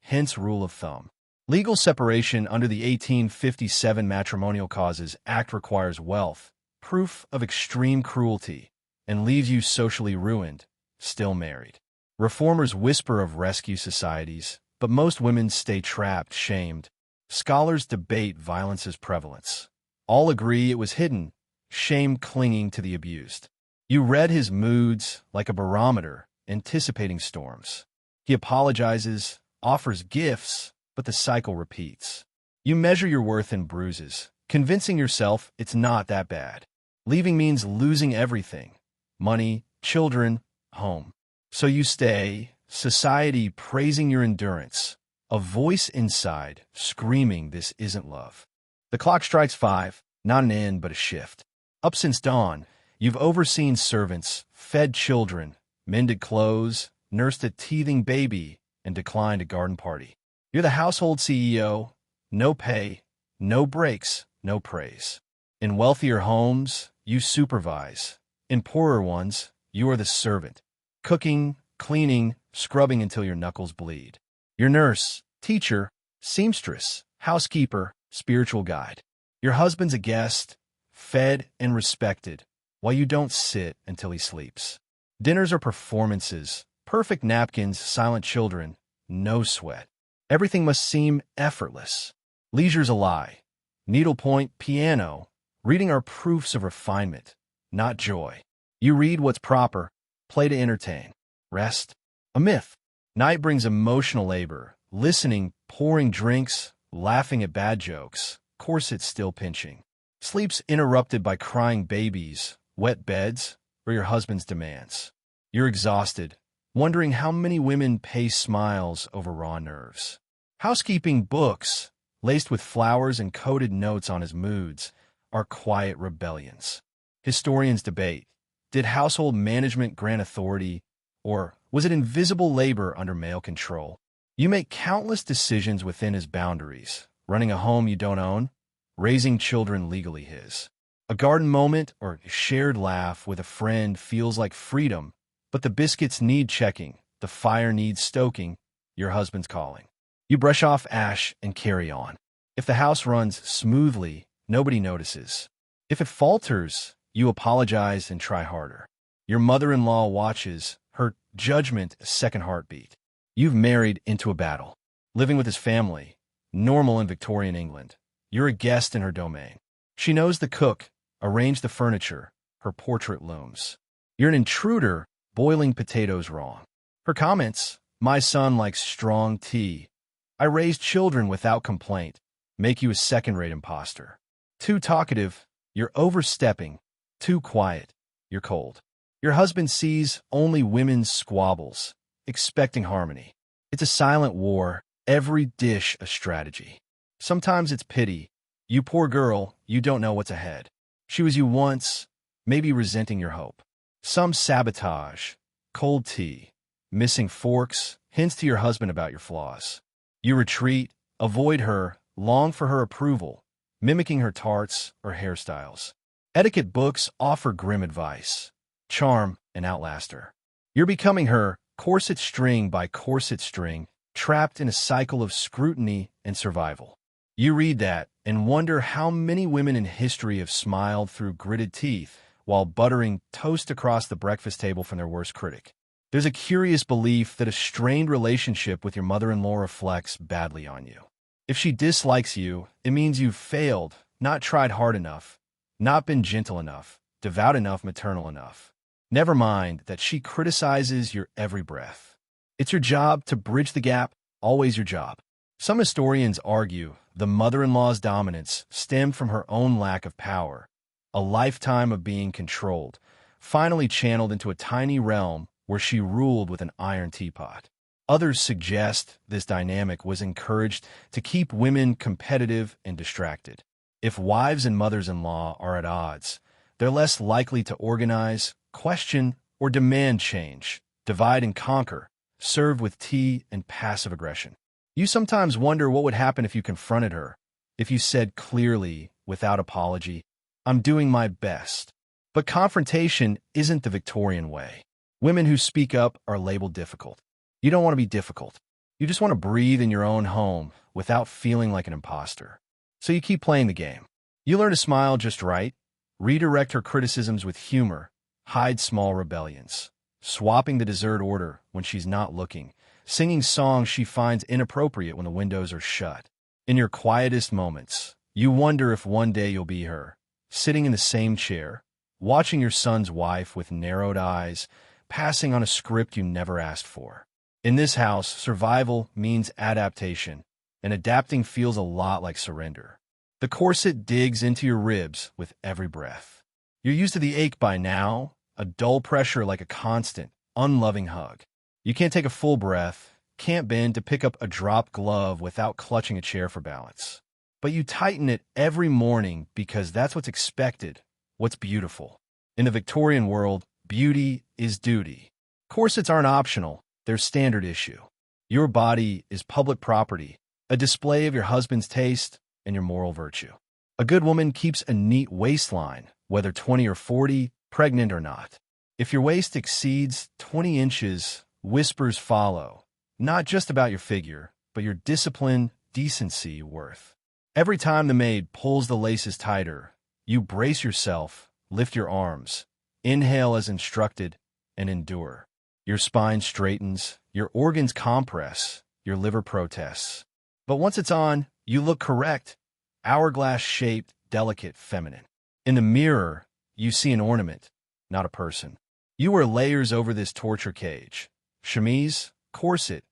Hence rule of thumb. Legal separation under the 1857 Matrimonial Causes Act requires wealth, proof of extreme cruelty, and leaves you socially ruined, still married. Reformers whisper of rescue societies, but most women stay trapped, shamed. Scholars debate violence's prevalence. All agree it was hidden, shame clinging to the abused. You read his moods like a barometer, anticipating storms. He apologizes, offers gifts, but the cycle repeats. You measure your worth in bruises, convincing yourself it's not that bad. Leaving means losing everything: money, children, home. So you stay, society praising your endurance, a voice inside screaming this isn't love. The clock strikes 5, not an end but a shift. Up since dawn, you've overseen servants, fed children, mended clothes, nursed a teething baby, and declined a garden party. You're the household CEO, no pay, no breaks, no praise. In wealthier homes, you supervise. In poorer ones, you are the servant, cooking, cleaning, scrubbing until your knuckles bleed. Your nurse, teacher, seamstress, housekeeper, spiritual guide. Your husband's a guest, fed and respected, while you don't sit until he sleeps. Dinners are performances, perfect napkins, silent children, no sweat. Everything must seem effortless. Leisure's a lie. Needlepoint, piano, reading are proofs of refinement, not joy. You read what's proper, play to entertain. Rest, a myth. Night brings emotional labor, listening, pouring drinks, laughing at bad jokes, corsets still pinching. Sleep's interrupted by crying babies, wet beds, or your husband's demands. You're exhausted, wondering how many women pay smiles over raw nerves. Housekeeping books, laced with flowers and coded notes on his moods, are quiet rebellions. Historians debate, did household management grant authority, or was it invisible labor under male control? You make countless decisions within his boundaries, running a home you don't own, raising children legally his. A garden moment or a shared laugh with a friend feels like freedom, but the biscuits need checking, the fire needs stoking, your husband's calling. You brush off ash and carry on. If the house runs smoothly, nobody notices. If it falters, you apologize and try harder. Your mother-in-law watches, her judgment a second heartbeat. You've married into a battle, living with his family, normal in Victorian England. You're a guest in her domain. She knows the cook, arrange the furniture, her portrait looms. You're an intruder, boiling potatoes wrong. Her comments, my son likes strong tea. I raised children without complaint, make you a second-rate imposter. Too talkative, you're overstepping. Too quiet, you're cold. Your husband sees only women's squabbles, expecting harmony. It's a silent war, every dish a strategy. Sometimes it's pity. You poor girl, you don't know what's ahead. She was you once, maybe resenting your hope. Some sabotage, cold tea, missing forks, hints to your husband about your flaws. You retreat, avoid her, long for her approval, mimicking her tarts or hairstyles. Etiquette books offer grim advice, charm and outlast her. You're becoming her, corset string by corset string, trapped in a cycle of scrutiny and survival. You read that and wonder how many women in history have smiled through gritted teeth while buttering toast across the breakfast table from their worst critic. There's a curious belief that a strained relationship with your mother-in-law reflects badly on you. If she dislikes you, it means you've failed, not tried hard enough, not been gentle enough, devout enough, maternal enough. Never mind that she criticizes your every breath. It's your job to bridge the gap, always your job. Some historians argue the mother-in-law's dominance stemmed from her own lack of power, a lifetime of being controlled, finally channeled into a tiny realm where she ruled with an iron teapot. Others suggest this dynamic was encouraged to keep women competitive and distracted. If wives and mothers-in-law are at odds, they're less likely to organize, question, or demand change, divide and conquer, served with tea and passive aggression. You sometimes wonder what would happen if you confronted her, if you said clearly, without apology, I'm doing my best. But confrontation isn't the Victorian way. Women who speak up are labeled difficult. You don't want to be difficult. You just want to breathe in your own home without feeling like an imposter. So you keep playing the game. You learn to smile just right, redirect her criticisms with humor, hide small rebellions, swapping the dessert order when she's not looking, singing songs she finds inappropriate when the windows are shut. In your quietest moments, you wonder if one day you'll be her, sitting in the same chair, watching your son's wife with narrowed eyes, passing on a script you never asked for. In this house, survival means adaptation, and adapting feels a lot like surrender. The corset digs into your ribs with every breath. You're used to the ache by now, a dull pressure like a constant, unloving hug. You can't take a full breath, can't bend to pick up a dropped glove without clutching a chair for balance. But you tighten it every morning because that's what's expected, what's beautiful. In the Victorian world, beauty is duty. Corsets aren't optional, they're standard issue. Your body is public property, a display of your husband's taste and your moral virtue. A good woman keeps a neat waistline, whether 20 or 40, pregnant or not. If your waist exceeds 20 inches, whispers follow, not just about your figure, but your discipline, decency, worth. Every time the maid pulls the laces tighter, you brace yourself, lift your arms, inhale as instructed, and endure. Your spine straightens, your organs compress, your liver protests. But once it's on, you look correct, hourglass-shaped, delicate, feminine. In the mirror, you see an ornament, not a person. You wear layers over this torture cage. Chemise, corset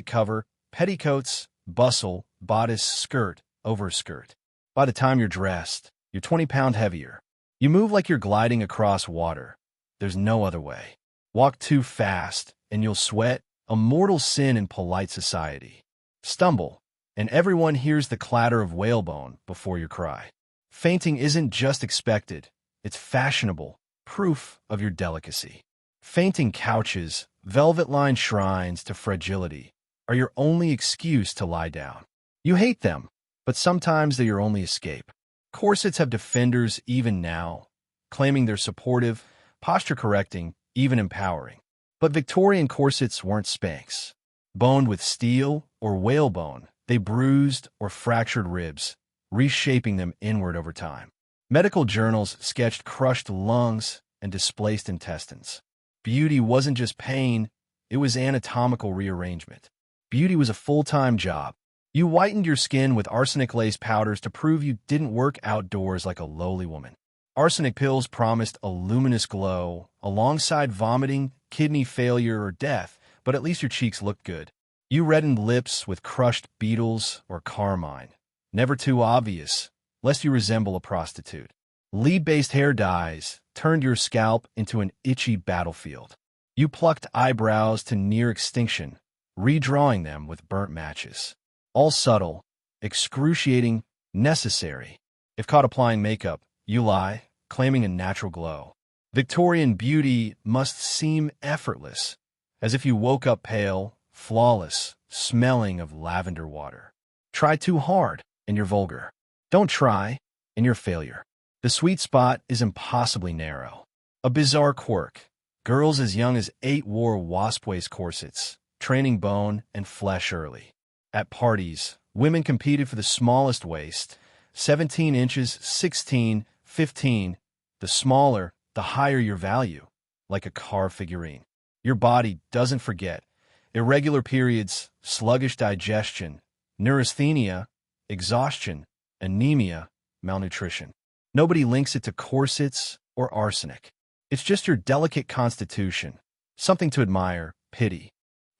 cover, petticoats, bustle, bodice, skirt, overskirt. By the time you're dressed, you're 20 pounds heavier. You move like you're gliding across water. There's no other way. Walk too fast, and you'll sweat, a mortal sin in polite society. Stumble, and everyone hears the clatter of whalebone before you cry. Fainting isn't just expected, it's fashionable, proof of your delicacy. Fainting couches, velvet-lined shrines to fragility, are your only excuse to lie down. You hate them, but sometimes they're your only escape. Corsets have defenders even now, claiming they're supportive, posture-correcting, even empowering. But Victorian corsets weren't Spanx. Boned with steel or whalebone, they bruised or fractured ribs, reshaping them inward over time. Medical journals sketched crushed lungs and displaced intestines. Beauty wasn't just pain, it was anatomical rearrangement. Beauty was a full-time job. You whitened your skin with arsenic-laced powders to prove you didn't work outdoors like a lowly woman. Arsenic pills promised a luminous glow, alongside vomiting, kidney failure, or death, but at least your cheeks looked good. You reddened lips with crushed beetles or carmine. Never too obvious, lest you resemble a prostitute. Lead-based hair dyes turned your scalp into an itchy battlefield. You plucked eyebrows to near extinction, redrawing them with burnt matches. All subtle, excruciating, necessary. If caught applying makeup, you lie, claiming a natural glow. Victorian beauty must seem effortless, as if you woke up pale, flawless, smelling of lavender water. Try too hard, and you're vulgar. Don't try, and you're failure. The sweet spot is impossibly narrow. A bizarre quirk. Girls as young as 8 wore wasp-waist corsets, training bone and flesh early. At parties, women competed for the smallest waist, 17 inches, 16, 15. The smaller, the higher your value, like a car figurine. Your body doesn't forget. Irregular periods, sluggish digestion, neurasthenia, exhaustion, anemia, malnutrition. Nobody links it to corsets or arsenic. It's just your delicate constitution, something to admire, pity.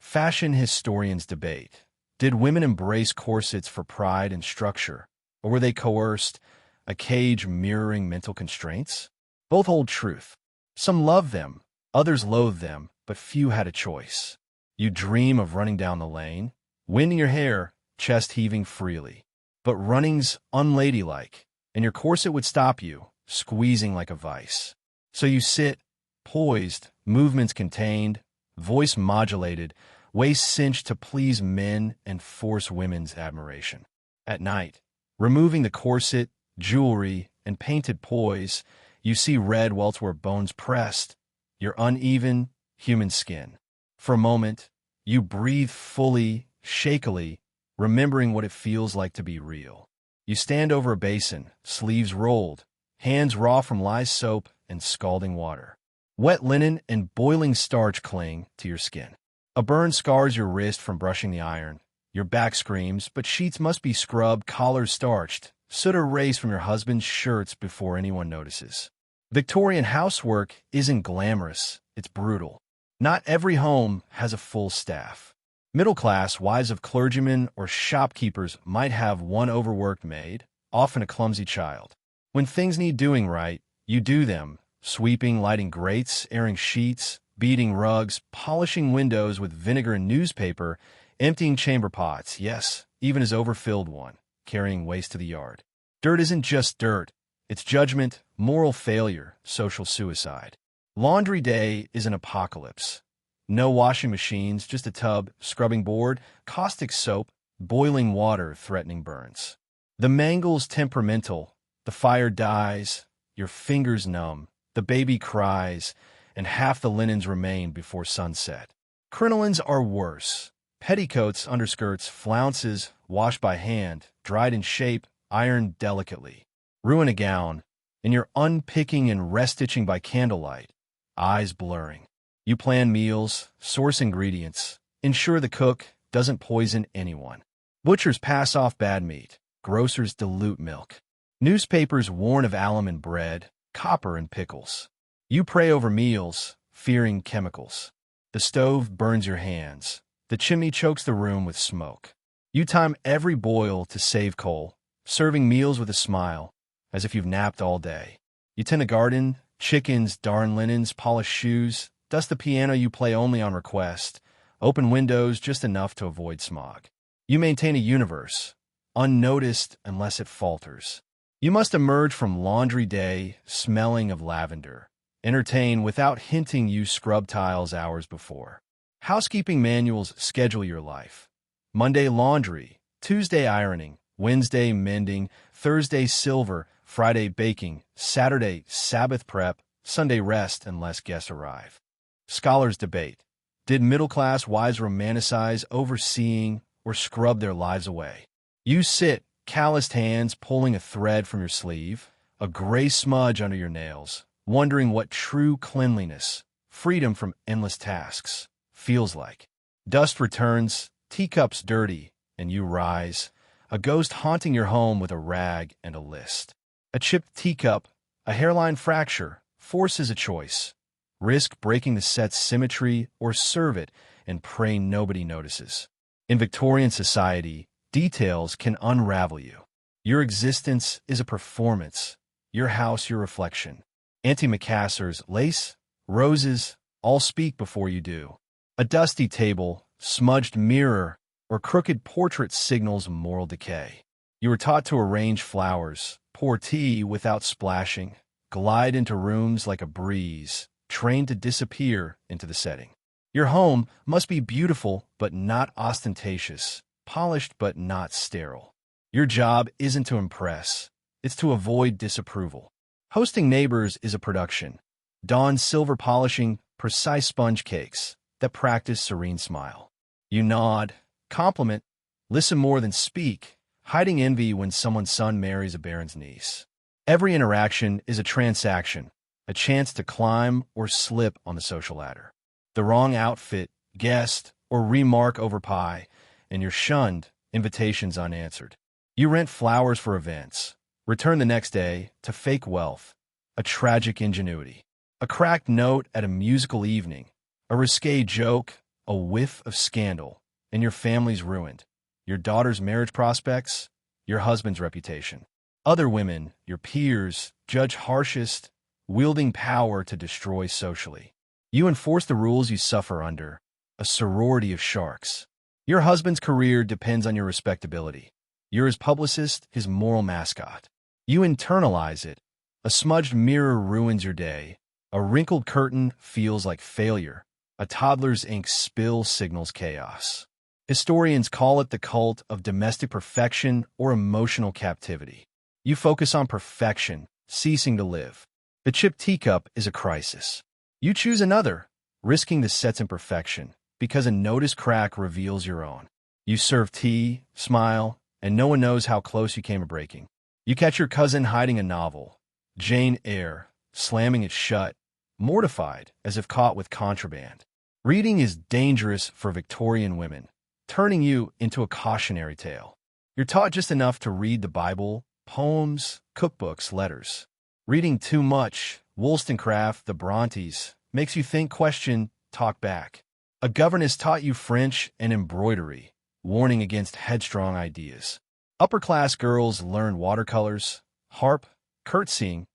Fashion historians debate. Did women embrace corsets for pride and structure, or were they coerced, a cage mirroring mental constraints? Both hold truth. Some love them, others loathe them, but few had a choice. You dream of running down the lane, wind in your hair, chest heaving freely. But running's unladylike, and your corset would stop you, squeezing like a vice. So you sit, poised, movements contained, voice modulated, waist cinched to please men and force women's admiration. At night, removing the corset, jewelry, and painted poise, you see red welts where bones pressed, your uneven, human skin. For a moment, you breathe fully, shakily, remembering what it feels like to be real. You stand over a basin, sleeves rolled, hands raw from lye soap and scalding water. Wet linen and boiling starch cling to your skin. A burn scars your wrist from brushing the iron. Your back screams, but sheets must be scrubbed, collars starched, soot erased from your husband's shirts before anyone notices. Victorian housework isn't glamorous, it's brutal. Not every home has a full staff. Middle-class wives of clergymen or shopkeepers might have one overworked maid, often a clumsy child. When things need doing right, you do them, sweeping, lighting grates, airing sheets, beating rugs, polishing windows with vinegar and newspaper, emptying chamber pots, yes, even his overfilled one, carrying waste to the yard. Dirt isn't just dirt. It's judgment, moral failure, social suicide. Laundry day is an apocalypse. No washing machines, just a tub, scrubbing board, caustic soap, boiling water threatening burns. The mangle's temperamental, The fire dies, your fingers numb, the baby cries, and half the linens remain before sunset. Crinolines are worse. Petticoats, underskirts, flounces, washed by hand, dried in shape, ironed delicately. Ruin a gown, and you're unpicking and restitching by candlelight, eyes blurring. You plan meals, source ingredients, ensure the cook doesn't poison anyone. Butchers pass off bad meat, grocers dilute milk. Newspapers warn of alum in bread, copper in pickles. You pray over meals, fearing chemicals. The stove burns your hands. The chimney chokes the room with smoke. You time every boil to save coal, serving meals with a smile, as if you've napped all day. You tend a garden, chickens, darn linens, polish shoes, dust the piano you play only on request, open windows just enough to avoid smog. You maintain a universe, unnoticed unless it falters. You must emerge from laundry day smelling of lavender. Entertain without hinting you scrub tiles hours before. Housekeeping manuals schedule your life. Monday laundry, Tuesday ironing, Wednesday mending, Thursday silver, Friday baking, Saturday Sabbath prep, Sunday rest unless guests arrive. Scholars debate. Did middle-class wives romanticize overseeing or scrub their lives away? You sit, calloused hands pulling a thread from your sleeve, a gray smudge under your nails, wondering what true cleanliness, freedom from endless tasks, feels like. Dust returns, teacups dirty, and you rise, a ghost haunting your home with a rag and a list. A chipped teacup, a hairline fracture, forces a choice. Risk breaking the set's symmetry or serve it and pray nobody notices. In Victorian society, details can unravel you. Your existence is a performance, your house your reflection. Antimacassars, lace, roses, all speak before you do. A dusty table, smudged mirror, or crooked portrait signals moral decay. You were taught to arrange flowers, pour tea without splashing, glide into rooms like a breeze, trained to disappear into the setting. Your home must be beautiful but not ostentatious, polished but not sterile. Your job isn't to impress, it's to avoid disapproval. Hosting neighbors is a production. Dawn silver polishing, precise sponge cakes that practice serene smile. You nod, compliment, listen more than speak, hiding envy when someone's son marries a baron's niece. Every interaction is a transaction, a chance to climb or slip on the social ladder. The wrong outfit, guest, or remark over pie, and you're shunned, invitations unanswered. You rent flowers for events, return the next day to fake wealth, a tragic ingenuity. A cracked note at a musical evening, a risque joke, a whiff of scandal, and your family's ruined. Your daughter's marriage prospects, your husband's reputation. Other women, your peers, judge harshest, wielding power to destroy socially. You enforce the rules you suffer under, a sorority of sharks. Your husband's career depends on your respectability. You're his publicist, his moral mascot. You internalize it. A smudged mirror ruins your day. A wrinkled curtain feels like failure. A toddler's ink spill signals chaos. Historians call it the cult of domestic perfection or emotional captivity. You focus on perfection, ceasing to live. The chipped teacup is a crisis. You choose another, risking the set's imperfection, because a noticed crack reveals your own. You serve tea, smile, and no one knows how close you came to breaking. You catch your cousin hiding a novel, Jane Eyre, slamming it shut, mortified as if caught with contraband. Reading is dangerous for Victorian women, turning you into a cautionary tale. You're taught just enough to read the Bible, poems, cookbooks, letters. Reading too much, Wollstonecraft, the Brontes, makes you think, question, talk back. A governess taught you French and embroidery, warning against headstrong ideas. Upper-class girls learn watercolors, harp, curtsying.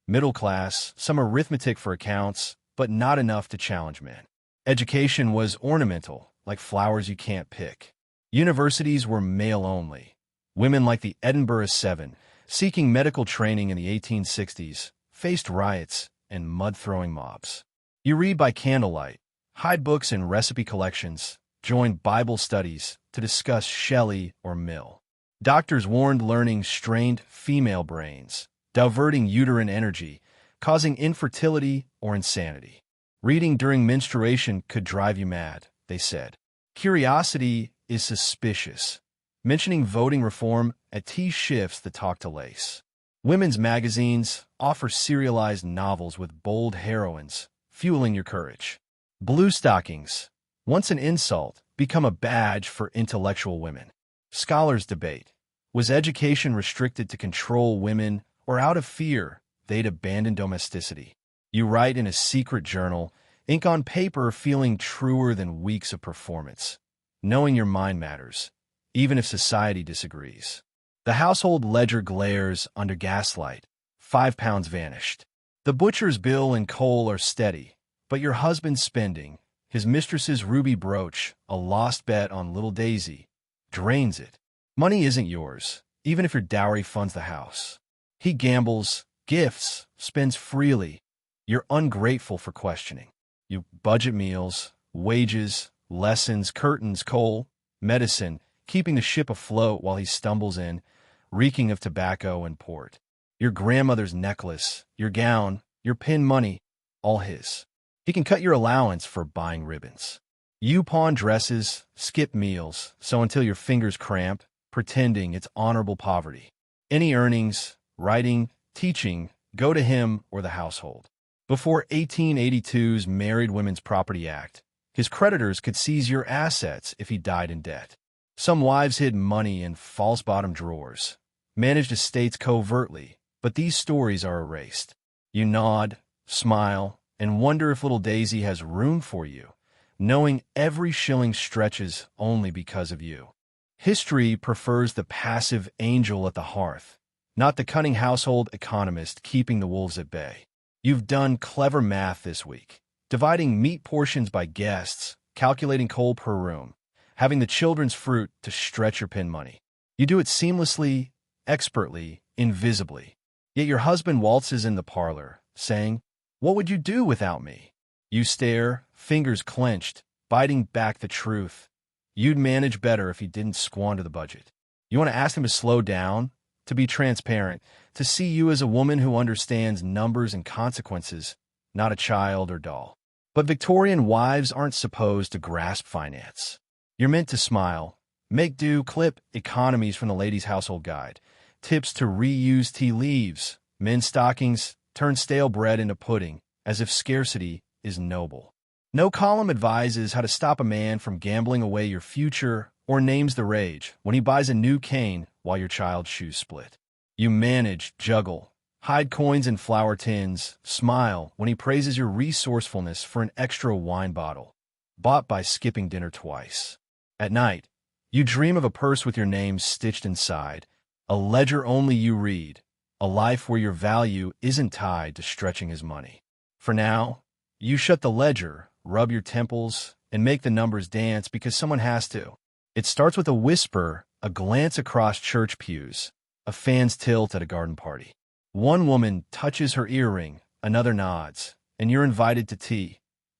Middle class, some arithmetic for accounts, but not enough to challenge men. Education was ornamental, like flowers you can't pick. Universities were male-only. Women like the Edinburgh Seven, seeking medical training in the 1860s, faced riots and mud-throwing mobs. You read by candlelight, hide books in recipe collections, join Bible studies to discuss Shelley or Mill. Doctors warned learning strained female brains, diverting uterine energy, causing infertility or insanity. Reading during menstruation could drive you mad, they said. Curiosity is suspicious. Mentioning voting reform at tea shifts the talk to lace. Women's magazines offer serialized novels with bold heroines, fueling your courage. Blue stockings, once an insult, become a badge for intellectual women. Scholars debate, was education restricted to control women, or out of fear, they'd abandon domesticity? You write in a secret journal, ink on paper feeling truer than weeks of performance, knowing your mind matters, even if society disagrees. The household ledger glares under gaslight. 5 pounds vanished. The butcher's bill and coal are steady, but your husband's spending, his mistress's ruby brooch, a lost bet on little Daisy, drains it. Money isn't yours, even if your dowry funds the house. He gambles, gifts, spends freely. You're ungrateful for questioning. You budget meals, wages, lessons, curtains, coal, medicine, keeping the ship afloat while he stumbles in, reeking of tobacco and port. Your grandmother's necklace, your gown, your pin money, all his. He can cut your allowance for buying ribbons. You pawn dresses, skip meals, sew until your fingers cramp, pretending it's honorable poverty. Any earnings, writing, teaching, go to him or the household. Before 1882's Married Women's Property Act, his creditors could seize your assets if he died in debt. Some wives hid money in false bottom drawers, managed estates covertly, but these stories are erased. You nod, smile, and wonder if little Daisy has room for you, knowing every shilling stretches only because of you. History prefers the passive angel at the hearth, not the cunning household economist keeping the wolves at bay. You've done clever math this week, dividing meat portions by guests, calculating coal per room, having the children's fruit to stretch your pin money. You do it seamlessly, expertly, invisibly. Yet your husband waltzes in the parlor, saying, "What would you do without me?" You stare, fingers clenched, biting back the truth. You'd manage better if he didn't squander the budget. You want to ask him to slow down, to be transparent, to see you as a woman who understands numbers and consequences, not a child or doll. But Victorian wives aren't supposed to grasp finance. You're meant to smile, make do, clip economies from the Ladies' Household Guide, tips to reuse tea leaves, men's stockings, turn stale bread into pudding, as if scarcity is noble. No column advises how to stop a man from gambling away your future or names the rage when he buys a new cane while your child's shoes split. You manage, juggle, hide coins in flour tins, smile when he praises your resourcefulness for an extra wine bottle, bought by skipping dinner twice. At night, you dream of a purse with your name stitched inside, a ledger only you read, a life where your value isn't tied to stretching his money. For now, you shut the ledger, rub your temples, and make the numbers dance because someone has to. It starts with a whisper, a glance across church pews, a fan's tilt at a garden party. One woman touches her earring, another nods, and you're invited to tea.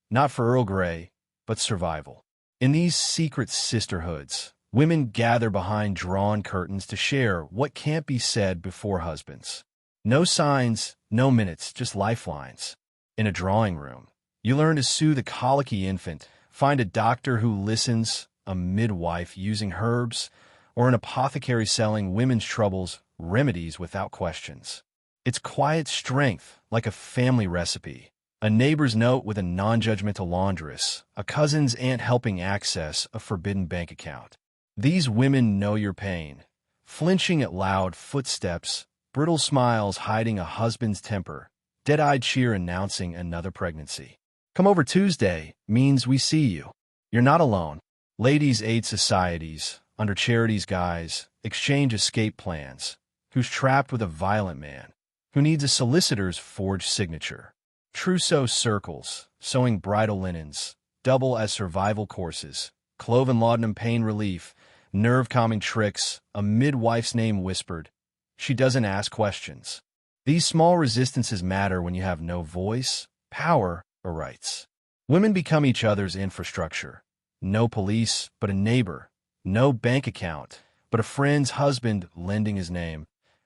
Not for Earl Grey, but survival. In these secret sisterhoods, women gather behind drawn curtains to share what can't be said before husbands. No signs, no minutes, just lifelines. In a drawing room, you learn to soothe a colicky infant, find a doctor who listens, a midwife using herbs, or an apothecary selling women's troubles, remedies without questions. It's quiet strength, like a family recipe, a neighbor's note with a non-judgmental laundress, a cousin's aunt helping access a forbidden bank account. These women know your pain, flinching at loud footsteps, brittle smiles hiding a husband's temper, dead-eyed cheer announcing another pregnancy. Come over Tuesday means we see you. You're not alone. Ladies' aid societies, under charities' guise, exchange escape plans. Who's trapped with a violent man? Who needs a solicitor's forged signature? Trousseau circles, sewing bridal linens, double as survival courses, clove and laudanum pain relief, nerve-calming tricks, a midwife's name whispered. She doesn't ask questions. These small resistances matter when you have no voice, power, or rights. Women become each other's infrastructure. No police, but a neighbor. No bank account, but a friend's husband lending his name.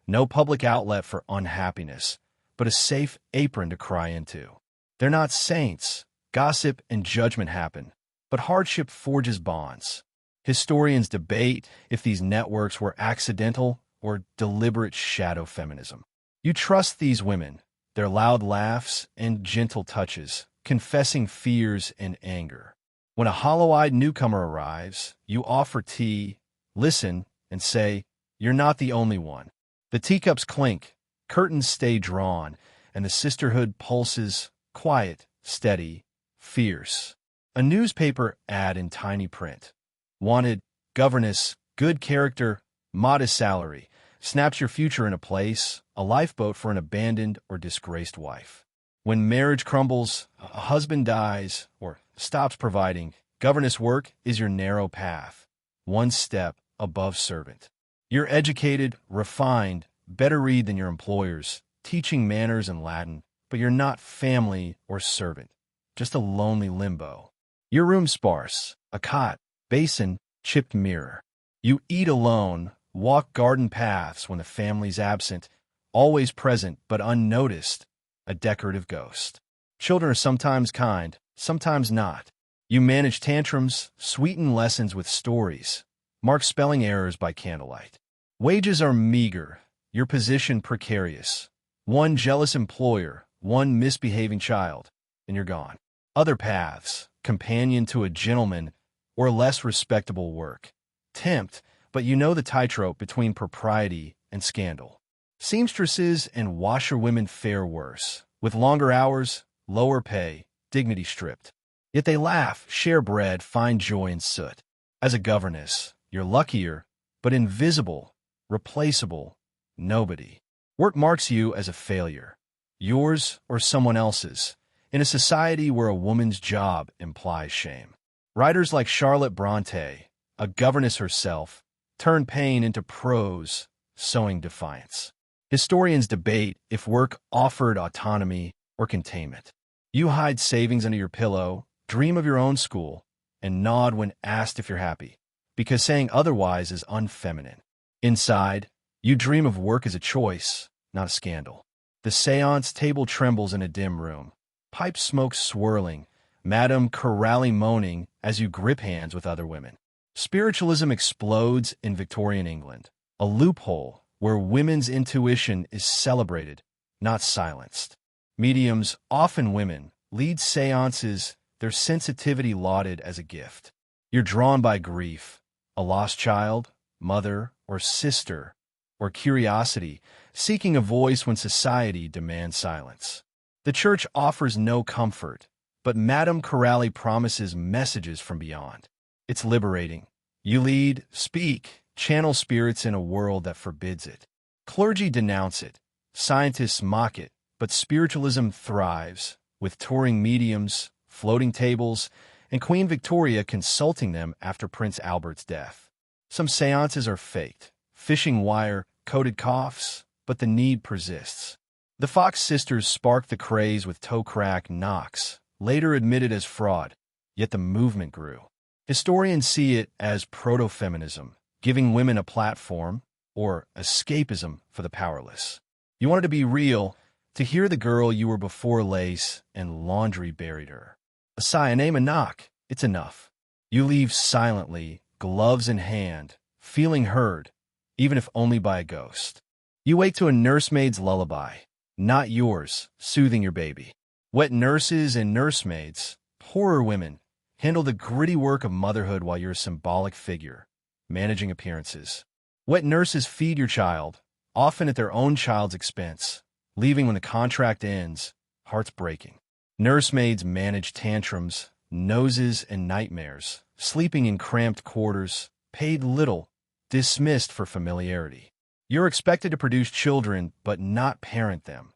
No public outlet for unhappiness, but a safe apron to cry into. They're not saints. Gossip and judgment happen, but hardship forges bonds. Historians debate if these networks were accidental or deliberate shadow feminism. You trust these women, their loud laughs and gentle touches, confessing fears and anger. When a hollow-eyed newcomer arrives, you offer tea, listen, and say, "You're not the only one." The teacups clink, curtains stay drawn, and the sisterhood pulses, quiet, steady, fierce. A newspaper ad in tiny print. Wanted, governess, good character, modest salary, snaps your future in a place, a lifeboat for an abandoned or disgraced wife. When marriage crumbles, a husband dies, or stops providing, governess work is your narrow path, one step above servant. You're educated, refined, better read than your employers, teaching manners and Latin, but you're not family or servant, just a lonely limbo. Your room's sparse, a cot, basin, chipped mirror. You eat alone, walk garden paths when the family's absent, always present but unnoticed, a decorative ghost. Children are sometimes kind, sometimes not. You manage tantrums, sweeten lessons with stories, mark spelling errors by candlelight. Wages are meager, your position precarious. One jealous employer, one misbehaving child, and you're gone. Other paths, companion to a gentleman, or less respectable work. Tempt, but you know the tightrope between propriety and scandal. Seamstresses and washerwomen fare worse, with longer hours, lower pay, dignity stripped. Yet they laugh, share bread, find joy in soot. As a governess, you're luckier, but invisible, replaceable, nobody. Work marks you as a failure, yours or someone else's, in a society where a woman's job implies shame. Writers like Charlotte Bronte, a governess herself, turn pain into prose, sowing defiance. Historians debate if work offered autonomy or containment. You hide savings under your pillow, dream of your own school, and nod when asked if you're happy, because saying otherwise is unfeminine. Inside, you dream of work as a choice, not a scandal. The seance table trembles in a dim room, pipe smoke swirling, Madame Corrali moaning as you grip hands with other women. Spiritualism explodes in Victorian England, a loophole where women's intuition is celebrated, not silenced. Mediums, often women, lead seances, their sensitivity lauded as a gift. You're drawn by grief, a lost child, mother, or sister, or curiosity, seeking a voice when society demands silence. The church offers no comfort, but Madame Corrali promises messages from beyond. It's liberating. You lead, speak, channel spirits in a world that forbids it. Clergy denounce it. Scientists mock it. But spiritualism thrives, with touring mediums, floating tables, and Queen Victoria consulting them after Prince Albert's death. Some seances are faked, fishing wire, coded coughs, but the need persists. The Fox sisters sparked the craze with toe crack knocks, later admitted as fraud, yet the movement grew. Historians see it as proto-feminism, giving women a platform, or escapism for the powerless. You wanted to be real, to hear the girl you were before lace and laundry buried her. A sigh, a name, a knock, it's enough. You leave silently, gloves in hand, feeling heard, even if only by a ghost. You wake to a nursemaid's lullaby, not yours, soothing your baby. Wet nurses and nursemaids, poorer women, handle the gritty work of motherhood while you're a symbolic figure, managing appearances. Wet nurses feed your child, often at their own child's expense, leaving when the contract ends, hearts breaking. Nursemaids manage tantrums, noses, and nightmares, sleeping in cramped quarters, paid little, dismissed for familiarity. You're expected to produce children, but not parent them.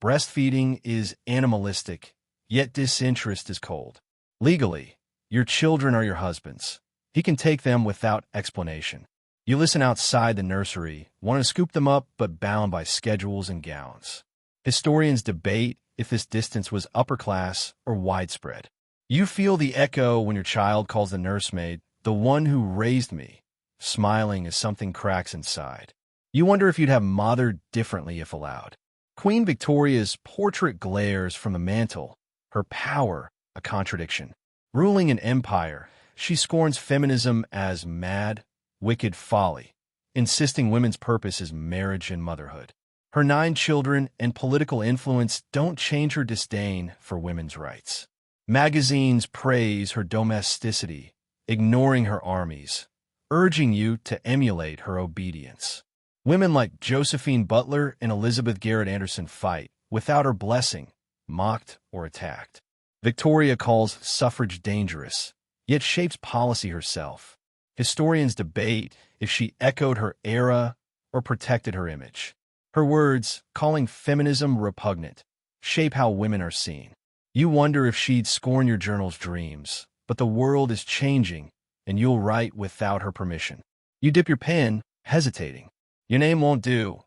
Breastfeeding is animalistic, yet disinterest is cold. Legally, your children are your husband's. He can take them without explanation. You listen outside the nursery, want to scoop them up, but bound by schedules and gowns. Historians debate if this distance was upper class or widespread. You feel the echo when your child calls the nursemaid, "the one who raised me," smiling as something cracks inside. You wonder if you'd have mothered differently if allowed. Queen Victoria's portrait glares from the mantle, her power a contradiction. Ruling an empire, she scorns feminism as mad, wicked folly, insisting women's purpose is marriage and motherhood. Her 9 children and political influence don't change her disdain for women's rights. Magazines praise her domesticity, ignoring her armies, urging you to emulate her obedience. Women like Josephine Butler and Elizabeth Garrett Anderson fight, without her blessing, mocked or attacked. Victoria calls suffrage dangerous, yet shapes policy herself. Historians debate if she echoed her era or protected her image. Her words, calling feminism repugnant, shape how women are seen. You wonder if she'd scorn your journal's dreams, but the world is changing, and you'll write without her permission. You dip your pen, hesitating. Your name won't do.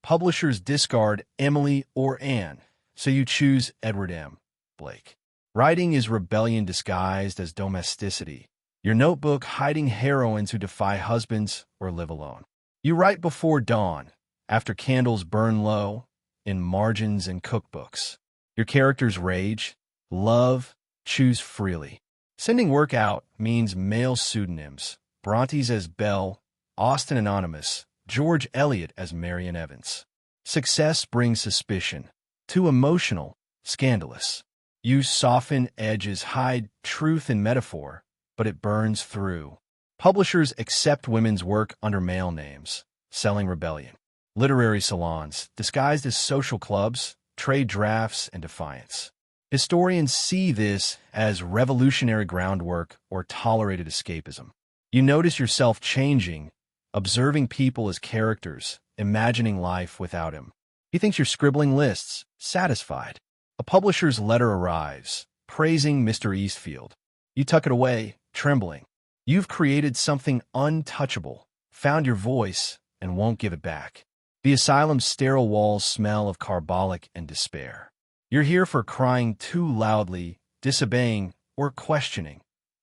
Publishers discard Emily or Anne, so you choose Edward M. Blake. Writing is rebellion disguised as domesticity. Your notebook hiding heroines who defy husbands or live alone. You write before dawn, after candles burn low, in margins and cookbooks. Your characters rage, love, choose freely. Sending work out means male pseudonyms. Brontes as Belle, Austen Anonymous, George Eliot as Marion Evans. Success brings suspicion. Too emotional, scandalous. You soften edges, hide truth in metaphor, but it burns through. Publishers accept women's work under male names, selling rebellion. Literary salons, disguised as social clubs, trade drafts and defiance. Historians see this as revolutionary groundwork or tolerated escapism. You notice yourself changing, observing people as characters, imagining life without him. He thinks you're scribbling lists, satisfied. A publisher's letter arrives, praising Mr. Eastfield. You tuck it away, trembling. You've created something untouchable, found your voice, and won't give it back. The asylum's sterile walls smell of carbolic and despair. You're here for crying too loudly, disobeying, or questioning,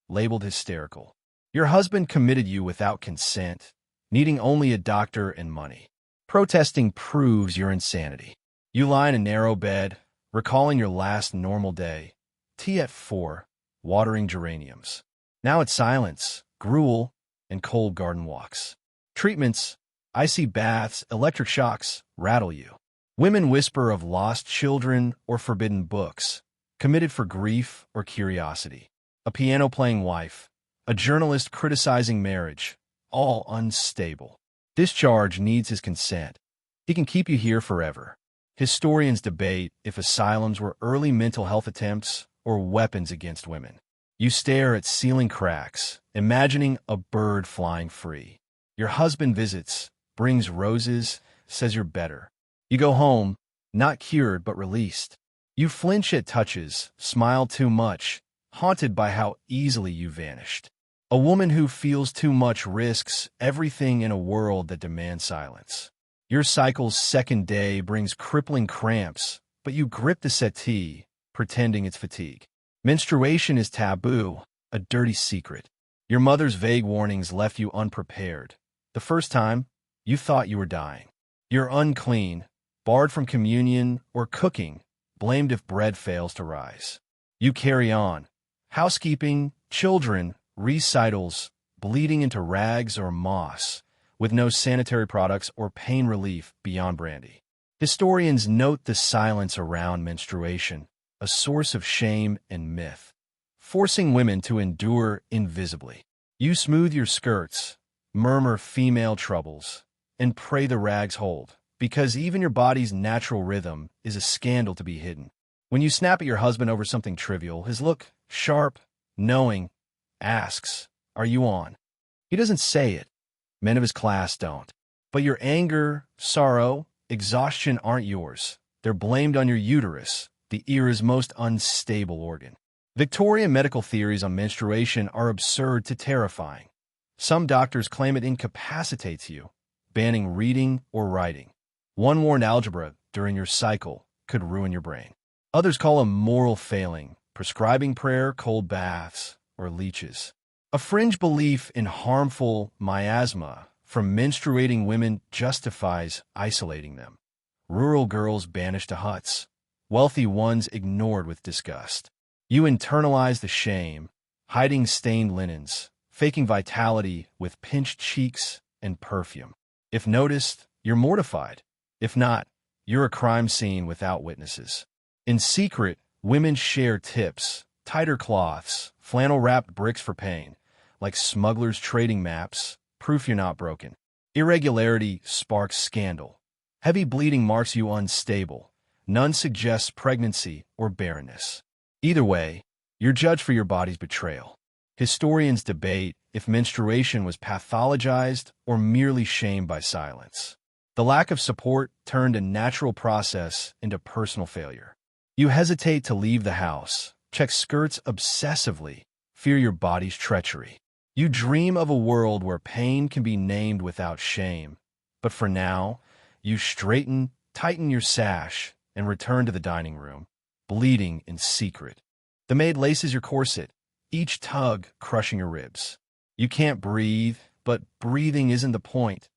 labeled hysterical. Your husband committed you without consent, needing only a doctor and money. Protesting proves your insanity. You lie in a narrow bed, recalling your last normal day. Tea at 4, watering geraniums. Now it's silence, gruel, and cold garden walks. Treatments, icy baths, electric shocks, rattle you. Women whisper of lost children or forbidden books, committed for grief or curiosity. A piano-playing wife, a journalist criticizing marriage, all unstable. Discharge needs his consent. He can keep you here forever. Historians debate if asylums were early mental health attempts or weapons against women. You stare at ceiling cracks, imagining a bird flying free. Your husband visits, brings roses, says you're better. You go home, not cured but released. You flinch at touches, smile too much, haunted by how easily you vanished. A woman who feels too much risks everything in a world that demands silence. Your cycle's second day brings crippling cramps, but you grip the settee, pretending it's fatigue. Menstruation is taboo, a dirty secret. Your mother's vague warnings left you unprepared. The first time, you thought you were dying. You're unclean, barred from communion or cooking, blamed if bread fails to rise. You carry on. Housekeeping, children, recitals, bleeding into rags or moss, with no sanitary products or pain relief beyond brandy. Historians note the silence around menstruation, a source of shame and myth, forcing women to endure invisibly. You smooth your skirts, murmur female troubles, and pray the rags hold, because even your body's natural rhythm is a scandal to be hidden. When you snap at your husband over something trivial, his look, sharp, knowing, asks, "Are you on?" He doesn't say it. Men of his class don't. But your anger, sorrow, exhaustion aren't yours. They're blamed on your uterus, the era's most unstable organ. Victorian medical theories on menstruation are absurd to terrifying. Some doctors claim it incapacitates you, banning reading or writing. One warned algebra during your cycle could ruin your brain. Others call a moral failing, prescribing prayer, cold baths, or leeches. A fringe belief in harmful miasma from menstruating women justifies isolating them. Rural girls banished to huts, wealthy ones ignored with disgust. You internalize the shame, hiding stained linens, faking vitality with pinched cheeks and perfume. If noticed, you're mortified. If not, you're a crime scene without witnesses. In secret, women share tips, tighter cloths, flannel-wrapped bricks for pain, like smugglers trading maps, proof you're not broken. Irregularity sparks scandal. Heavy bleeding marks you unstable. None suggests pregnancy or barrenness. Either way, you're judged for your body's betrayal. Historians debate if menstruation was pathologized or merely shamed by silence. The lack of support turned a natural process into personal failure. You hesitate to leave the house, check skirts obsessively, fear your body's treachery. You dream of a world where pain can be named without shame. But for now, you straighten, tighten your sash, and return to the dining room, bleeding in secret. The maid laces your corset, each tug crushing your ribs. You can't breathe, but breathing isn't the point.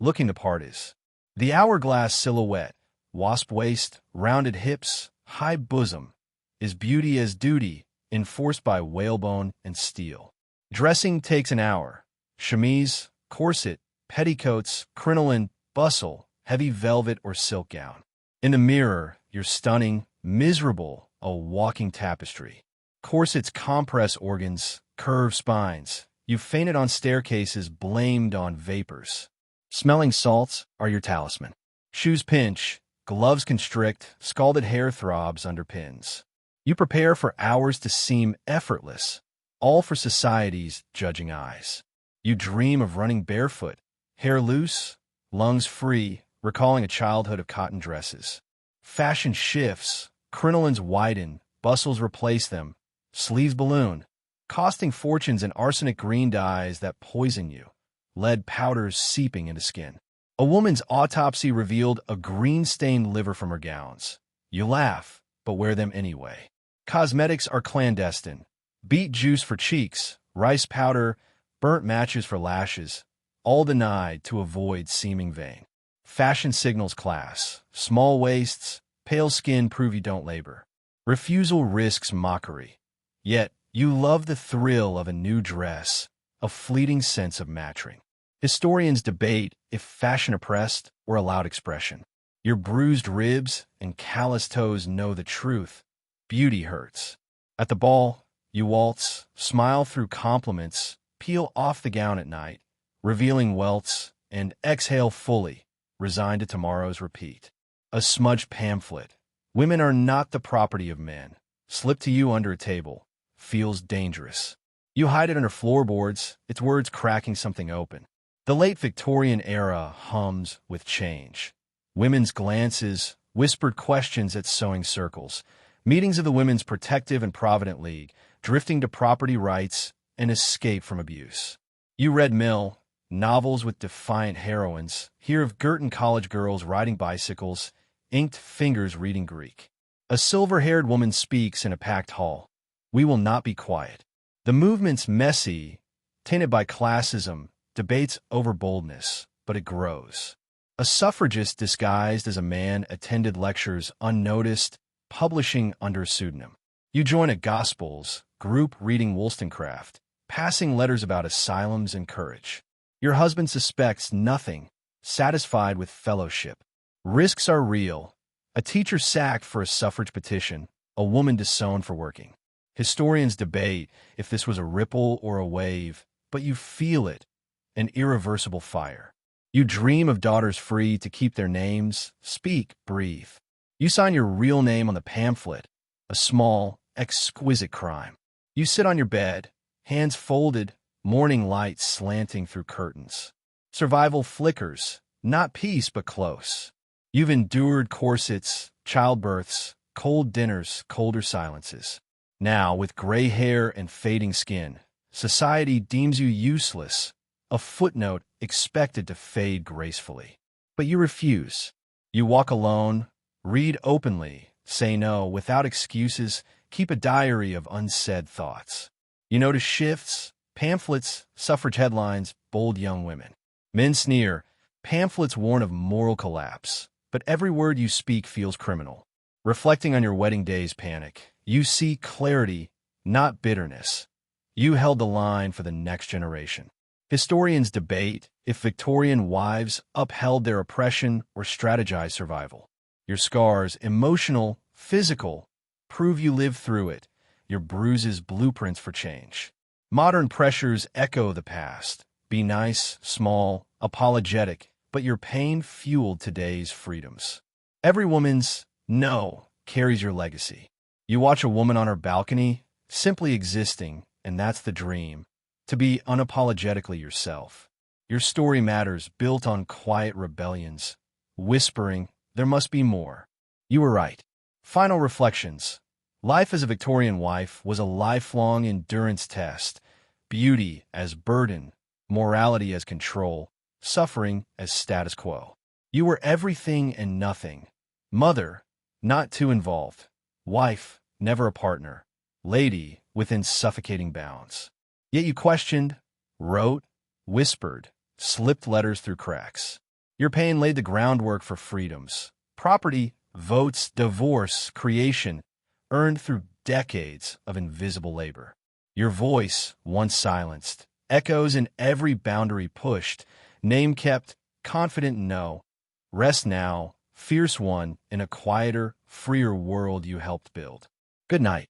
Looking the part is. The hourglass silhouette, wasp waist, rounded hips, high bosom, is beauty as duty, enforced by whalebone and steel. Dressing takes an hour. Chemise, corset, petticoats, crinoline, bustle, heavy velvet or silk gown. In the mirror, you're stunning, miserable, a walking tapestry. Corsets compress organs, curve spines. You've fainted on staircases, blamed on vapors. Smelling salts are your talisman. Shoes pinch, gloves constrict, scalded hair throbs under pins. You prepare for hours to seem effortless, all for society's judging eyes. You dream of running barefoot, hair loose, lungs free, recalling a childhood of cotton dresses. Fashion shifts, crinolines widen, bustles replace them, sleeves balloon, costing fortunes in arsenic green dyes that poison you, lead powders seeping into skin. A woman's autopsy revealed a green-stained liver from her gowns. You laugh, but wear them anyway. Cosmetics are clandestine. Beet juice for cheeks, rice powder, burnt matches for lashes, all denied to avoid seeming vain. Fashion signals class. Small waists, pale skin prove you don't labor. Refusal risks mockery. Yet, you love the thrill of a new dress, a fleeting sense of matching. Historians debate if fashion oppressed or allowed expression. Your bruised ribs and calloused toes know the truth. Beauty hurts. At the ball, you waltz, smile through compliments, peel off the gown at night, revealing welts, and exhale fully, resigned to tomorrow's repeat. A smudged pamphlet. Women are not the property of men. Slipped to you under a table. Feels dangerous. You hide it under floorboards, its words cracking something open. The late Victorian era hums with change. Women's glances, whispered questions at sewing circles, meetings of the Women's Protective and Provident League, drifting to property rights and escape from abuse. You read Mill, novels with defiant heroines, hear of Girton college girls riding bicycles, inked fingers reading Greek. A silver-haired woman speaks in a packed hall. We will not be quiet. The movement's messy, tainted by classism, debates over boldness, but it grows. A suffragist disguised as a man attended lectures unnoticed, publishing under a pseudonym. You join a Gospels group reading Wollstonecraft, passing letters about asylums and courage. Your husband suspects nothing, satisfied with fellowship. Risks are real. A teacher sacked for a suffrage petition, a woman disowned for working. Historians debate if this was a ripple or a wave, but you feel it, an irreversible fire. You dream of daughters free to keep their names, speak, breathe. You sign your real name on the pamphlet, a small, exquisite crime. You sit on your bed, hands folded, morning light slanting through curtains. Survival flickers, not peace but close. You've endured corsets, childbirths, cold dinners, colder silences. Now, with gray hair and fading skin, society deems you useless, a footnote expected to fade gracefully. But you refuse. You walk alone, read openly, say no without excuses, keep a diary of unsaid thoughts. You notice shifts, pamphlets, suffrage headlines, bold young women. Men sneer, pamphlets warn of moral collapse, but every word you speak feels criminal. Reflecting on your wedding day's panic, you see clarity, not bitterness. You held the line for the next generation. Historians debate if Victorian wives upheld their oppression or strategized survival. Your scars, emotional, physical, prove you lived through it. Your bruises, blueprints for change. Modern pressures echo the past. Be nice, small, apologetic, but your pain fueled today's freedoms. Every woman's no carries your legacy. You watch a woman on her balcony, simply existing, and that's the dream. To be unapologetically yourself. Your story matters, built on quiet rebellions, whispering, there must be more. You were right. Final reflections. Life as a Victorian wife was a lifelong endurance test. Beauty as burden, morality as control, suffering as status quo. You were everything and nothing. Mother, not too involved. Wife, never a partner. Lady, within suffocating bounds. Yet you questioned, wrote, whispered, slipped letters through cracks. Your pain laid the groundwork for freedoms. Property, votes, divorce, creation, earned through decades of invisible labor. Your voice, once silenced, echoes in every boundary pushed, name kept, confident no. Rest now, fierce one, in a quieter, freer world you helped build. Good night.